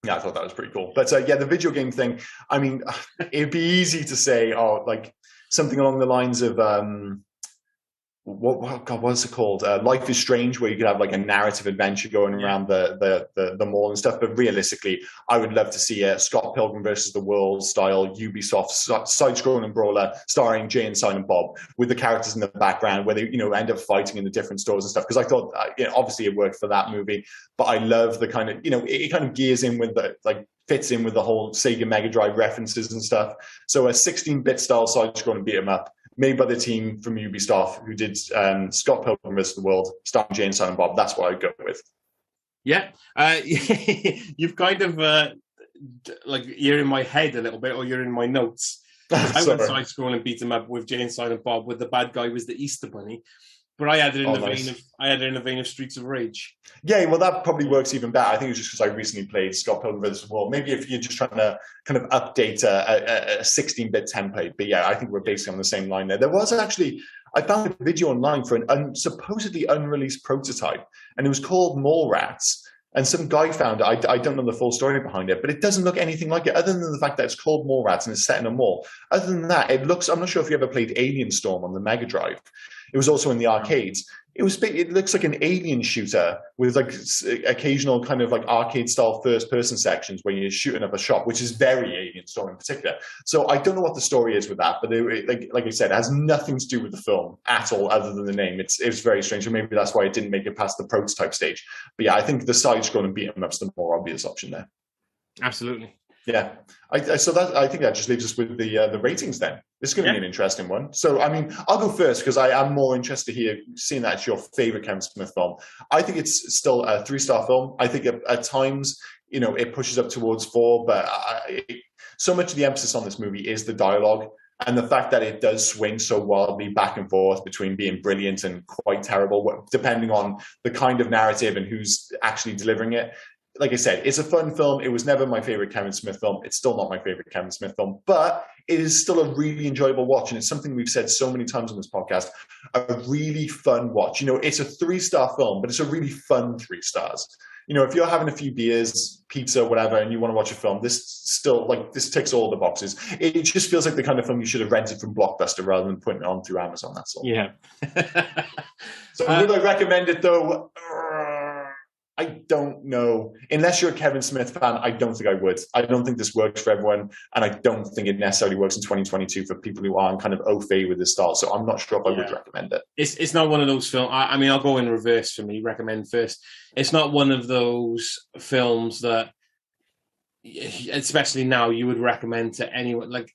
Speaker 2: Yeah, I thought that was pretty cool. But yeah, the video game thing, I mean, it'd be easy to say, like something along the lines of, what's it called? Life is Strange, where you could have like a narrative adventure going around the mall and stuff. But realistically, I would love to see a Scott Pilgrim versus the World style Ubisoft side-scrolling brawler starring Jay and Silent Bob, with the characters in the background where they, end up fighting in the different stores and stuff. Because I thought, obviously it worked for that movie, but I love the kind of, it kind of gears in with the, like, fits in with the whole Sega Mega Drive references and stuff. So a 16-bit style side-scrolling beat 'em up, made by the team from Ubisoft who did Scott Pilgrim vs. the World, starring Jay and Silent Bob. That's what I'd go with.
Speaker 1: Yeah. You've kind of, like, you're in my head a little bit, or you're in my notes. I went side-scrolling beat 'em up with Jay and Silent Bob, with the bad guy was the Easter Bunny. But I had it in the vein of Streets of Rage.
Speaker 2: Yeah, well, that probably works even better. I think it was just because I recently played Scott Pilgrim vs. the World. Maybe if you're just trying to kind of update a 16-bit template. But yeah, I think we're basically on the same line there. There was actually, I found a video online for an supposedly unreleased prototype, and it was called Mallrats. And some guy found it. I don't know the full story behind it, but it doesn't look anything like it, other than the fact that it's called Mallrats and it's set in a mall. Other than that, it looks, I'm not sure if you ever played Alien Storm on the Mega Drive. It was also in the arcades. It looks like an alien shooter with like occasional kind of like arcade style first person sections where you're shooting up a shop, which is very Alien Storm in particular. So I don't know what the story is with that, but like I said, it has nothing to do with the film at all other than the name. It's very strange. So maybe that's why it didn't make it past the prototype stage. But yeah, I think the side scrolling beat 'em up's the more obvious option there.
Speaker 1: Absolutely.
Speaker 2: Yeah. I think that just leaves us with the ratings then. This is going to be an interesting one. So, I mean, I'll go first because I am more interested here, seeing that it's your favorite Kevin Smith film. I think it's still a 3-star film. I think at times, it pushes up towards 4, but so much of the emphasis on this movie is the dialogue and the fact that it does swing so wildly back and forth between being brilliant and quite terrible, depending on the kind of narrative and who's actually delivering it. Like I said, it's a fun film. It was never my favorite Kevin Smith film. It's still not my favorite Kevin Smith film, but it is still a really enjoyable watch. And it's something we've said so many times on this podcast, a really fun watch. It's a 3-star film, but it's a really fun 3 stars. If you're having a few beers, pizza, whatever, and you want to watch a film, this ticks all the boxes. It just feels like the kind of film you should have rented from Blockbuster rather than putting it on through Amazon. That's all.
Speaker 1: Yeah.
Speaker 2: So would I recommend it though? I don't know. Unless you're a Kevin Smith fan, I don't think I would. I don't think this works for everyone, and I don't think it necessarily works in 2022 for people who aren't kind of au fait with this style. So I'm not sure if I would recommend it.
Speaker 1: It's not one of those films. I mean, I'll go in reverse for me. Recommend first. It's not one of those films that, especially now, you would recommend to anyone, like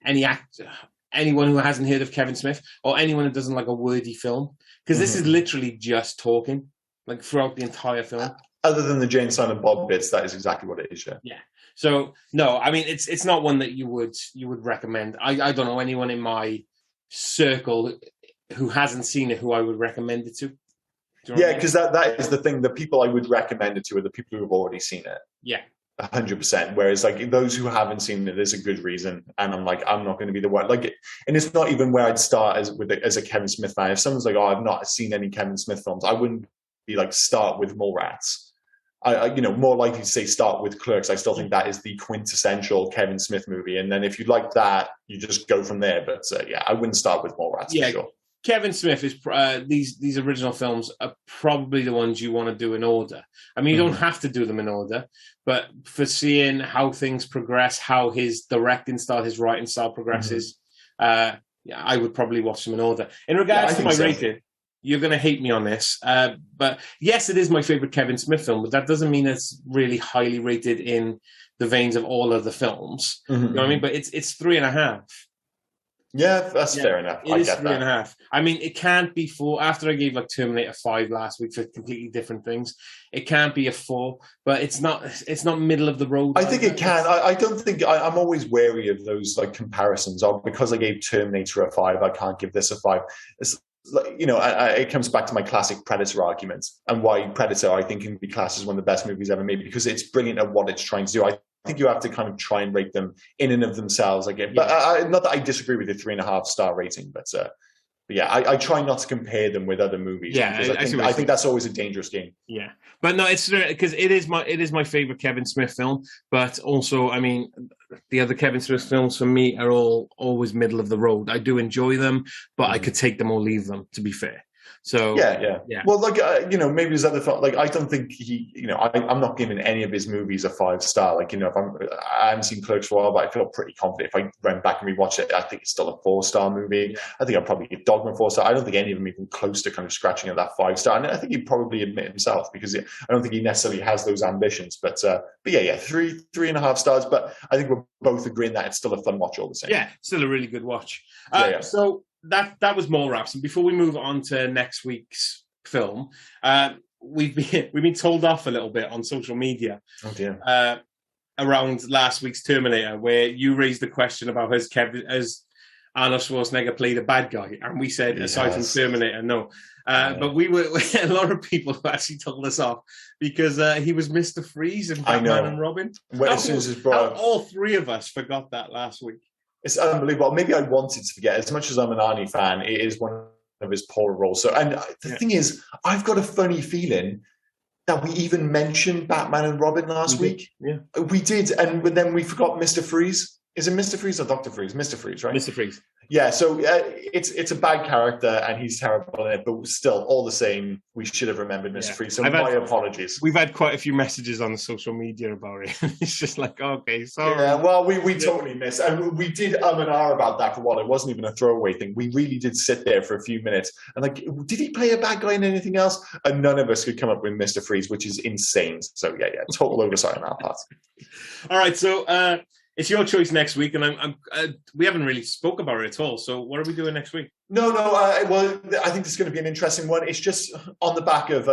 Speaker 1: any actor. anyone who hasn't heard of Kevin Smith or anyone who doesn't like a wordy film, because this is literally just talking, like throughout the entire film.
Speaker 2: Other than the Jane Silent Bob bits, that is exactly what it is. Yeah.
Speaker 1: Yeah. So no, I mean it's not one that you would recommend. I don't know anyone in my circle who hasn't seen it who I would recommend it to.
Speaker 2: Yeah, because that is the thing. The people I would recommend it to are the people who have already seen it.
Speaker 1: Yeah.
Speaker 2: 100%. Whereas like those who haven't seen it, there's a good reason. And I'm like, I'm not going to be the one. Like, and it's not even where I'd start as a Kevin Smith fan. If someone's like, oh, I've not seen any Kevin Smith films, I wouldn't be like, start with Mallrats. I more likely to say start with Clerks. I still think that is the quintessential Kevin Smith movie. And then if you like that, you just go from there. But yeah, I wouldn't start with Mallrats for sure.
Speaker 1: Kevin Smith is these original films are probably the ones you want to do in order. I mean, you don't have to do them in order, but for seeing how things progress, how his directing style, his writing style progresses, I would probably watch them in order. In regards to my rating, you're going to hate me on this, but yes, it is my favorite Kevin Smith film, but that doesn't mean it's really highly rated in the veins of all of the films. You know what I mean? But it's 3.5.
Speaker 2: Yeah, that's fair enough.
Speaker 1: It is 3.5. I mean, it can't be 4. After I gave like Terminator 5 last week for completely different things, it can't be a 4. But it's not middle of the road.
Speaker 2: I think it can. I don't think I'm always wary of those like comparisons. Or because I gave Terminator a 5, I can't give this a 5. It's like, it comes back to my classic Predator argument and why Predator I think can be classed as one of the best movies ever made, because it's brilliant at what it's trying to do. I think you have to kind of try and rate them in and of themselves again. But not that I disagree with the 3.5-star rating, but yeah, I try not to compare them with other movies.
Speaker 1: Yeah,
Speaker 2: because I think that's always a dangerous game.
Speaker 1: Yeah, but no, it's because it is my favorite Kevin Smith film. But also, I mean, the other Kevin Smith films for me are always middle of the road. I do enjoy them, but I could take them or leave them. To be fair. So
Speaker 2: yeah. Well, like maybe there's other thought. Like I don't think I'm not giving any of his movies a 5-star. Like if I haven't seen Clerks for a while, but I feel pretty confident if I went back and rewatched it, I think it's still a 4-star movie. Yeah. I think I'd probably give Dogma 4-star. I don't think any of them even close to kind of scratching at that 5-star. And I think he'd probably admit himself because I don't think he necessarily has those ambitions. But yeah, 3.5 stars. But I think we're both agreeing that it's still a fun watch all the same.
Speaker 1: Yeah, still a really good watch. So. That was Mallrats, and before we move on to next week's film, we've been told off a little bit on social media.
Speaker 2: Oh dear.
Speaker 1: Around last week's Terminator, where you raised the question about has Arnold Schwarzenegger played a bad guy, and we said aside from Terminator, no. But a lot of people actually told us off because he was Mr. Freeze in Batman and Robin.
Speaker 2: As soon as it's brought up,
Speaker 1: all three of us forgot that last week.
Speaker 2: It's unbelievable. Maybe I wanted to forget. As much as I'm an Arnie fan, it is one of his poorer roles. So, and the thing is, I've got a funny feeling that we even mentioned Batman and Robin last week.
Speaker 1: Yeah,
Speaker 2: we did, and then we forgot Mr. Freeze. Is it Mr. Freeze or Dr. Freeze? Mr. Freeze, right?
Speaker 1: Mr. Freeze.
Speaker 2: Yeah, so it's a bad character and he's terrible in it, but still, all the same, we should have remembered Mr. Freeze. So my apologies.
Speaker 1: We've had quite a few messages on the social media about it. It's just like, okay, sorry.
Speaker 2: Yeah, well, we totally missed. And we did and ah about that for a while. It wasn't even a throwaway thing. We really did sit there for a few minutes and like, did he play a bad guy in anything else? And none of us could come up with Mr. Freeze, which is insane. So yeah, total oversight on our part.
Speaker 1: All right, so it's your choice next week, and we haven't really spoke about it at all. So what are we doing next week?
Speaker 2: No. Well, I think this is going to be an interesting one. It's just on the back of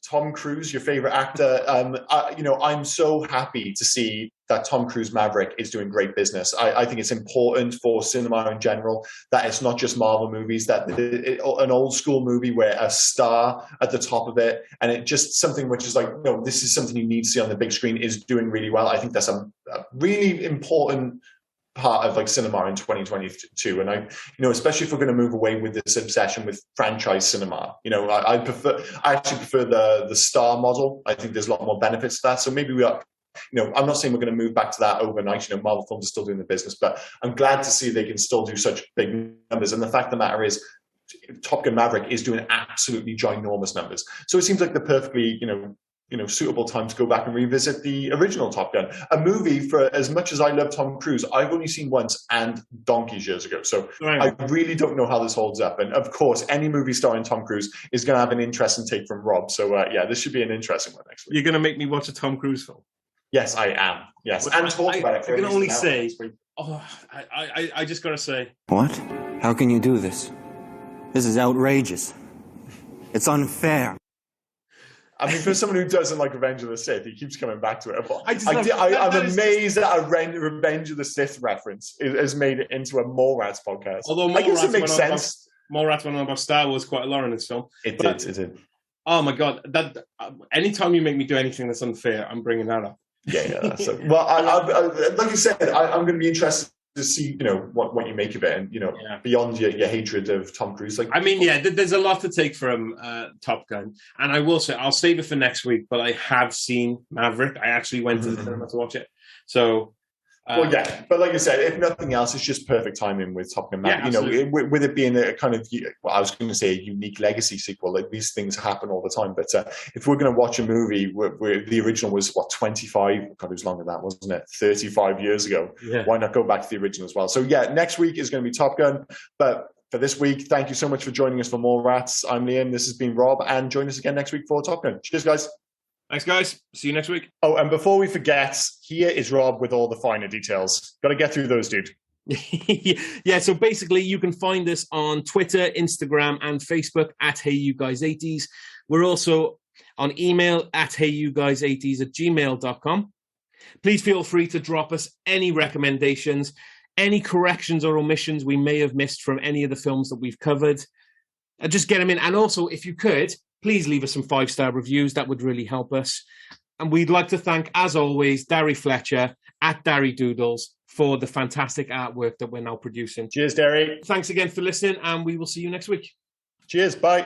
Speaker 2: Tom Cruise, your favorite actor. I'm so happy to see that Tom Cruise Maverick is doing great business. I think it's important for cinema in general that it's not just Marvel movies, that an old school movie where a star at the top of it, and it just something which is like, no, this is something you need to see on the big screen is doing really well. I think that's a really important part of like cinema in 2022, and I especially if we're going to move away with this obsession with franchise cinema, I actually prefer the star model. I think there's a lot more benefits to that. So maybe we are, I'm not saying we're going to move back to that overnight. Marvel films are still doing the business, but I'm glad to see they can still do such big numbers. And the fact of the matter is, Top Gun Maverick is doing absolutely ginormous numbers. So it seems like the perfectly suitable time to go back and revisit the original Top Gun, a movie for as much as I love Tom Cruise, I've only seen once and donkeys years ago. So I really don't know how this holds up. And of course, any movie starring Tom Cruise is going to have an interesting take from Rob. So this should be an interesting one next week.
Speaker 1: You're going to make me watch a Tom Cruise film?
Speaker 2: Yes, I am. Yes, and talk about it.
Speaker 1: I can only say Oh, I just gotta say.
Speaker 5: What? How can you do this? This is outrageous. It's unfair.
Speaker 2: I mean, for someone who doesn't like Revenge of the Sith, he keeps coming back to it. But
Speaker 1: I'm
Speaker 2: amazed that a Revenge of the Sith reference has made it into a Mallrats podcast.
Speaker 1: Although
Speaker 2: I guess it makes sense.
Speaker 1: Mallrats went on about Star Wars quite a lot in this film.
Speaker 2: It did.
Speaker 1: Oh my god! That anytime you make me do anything that's unfair, I'm bringing that up.
Speaker 2: Yeah. So, well, I, like you said, I'm going to be interested to see, what you make of it, and beyond your hatred of Tom Cruise. Like,
Speaker 1: I mean, yeah, there's a lot to take from Top Gun, and I will say I'll save it for next week. But I have seen Maverick. I actually went to the cinema to watch it. So,
Speaker 2: well, yeah, but like I said, if nothing else, it's just perfect timing with Top Gun Maverick.
Speaker 1: Yeah,
Speaker 2: with it being a kind of, I was going to say a unique legacy sequel. Like, these things happen all the time. But if we're going to watch a movie where the original was 25, God, it was longer than that, wasn't it? 35 years ago.
Speaker 1: Yeah.
Speaker 2: Why not go back to the original as well? So yeah, next week is going to be Top Gun. But for this week, thank you so much for joining us for Mallrats. I'm Liam. This has been Rob, and join us again next week for Top Gun. Cheers, guys.
Speaker 1: Thanks, guys. See you next week.
Speaker 2: Oh, and before we forget, here is Rob with all the finer details. Got to get through those, dude.
Speaker 1: Yeah, so basically you can find us on Twitter, Instagram, and Facebook at HeyYouGuys80s. We're also on email at HeyYouGuys80s@gmail.com. Please feel free to drop us any recommendations, any corrections or omissions we may have missed from any of the films that we've covered. Just get them in. And also, if you could, please leave us some 5-star reviews. That would really help us. And we'd like to thank, as always, Darry Fletcher at Darry Doodles for the fantastic artwork that we're now producing.
Speaker 2: Cheers, Darry.
Speaker 1: Thanks again for listening, and we will see you next week.
Speaker 2: Cheers. Bye.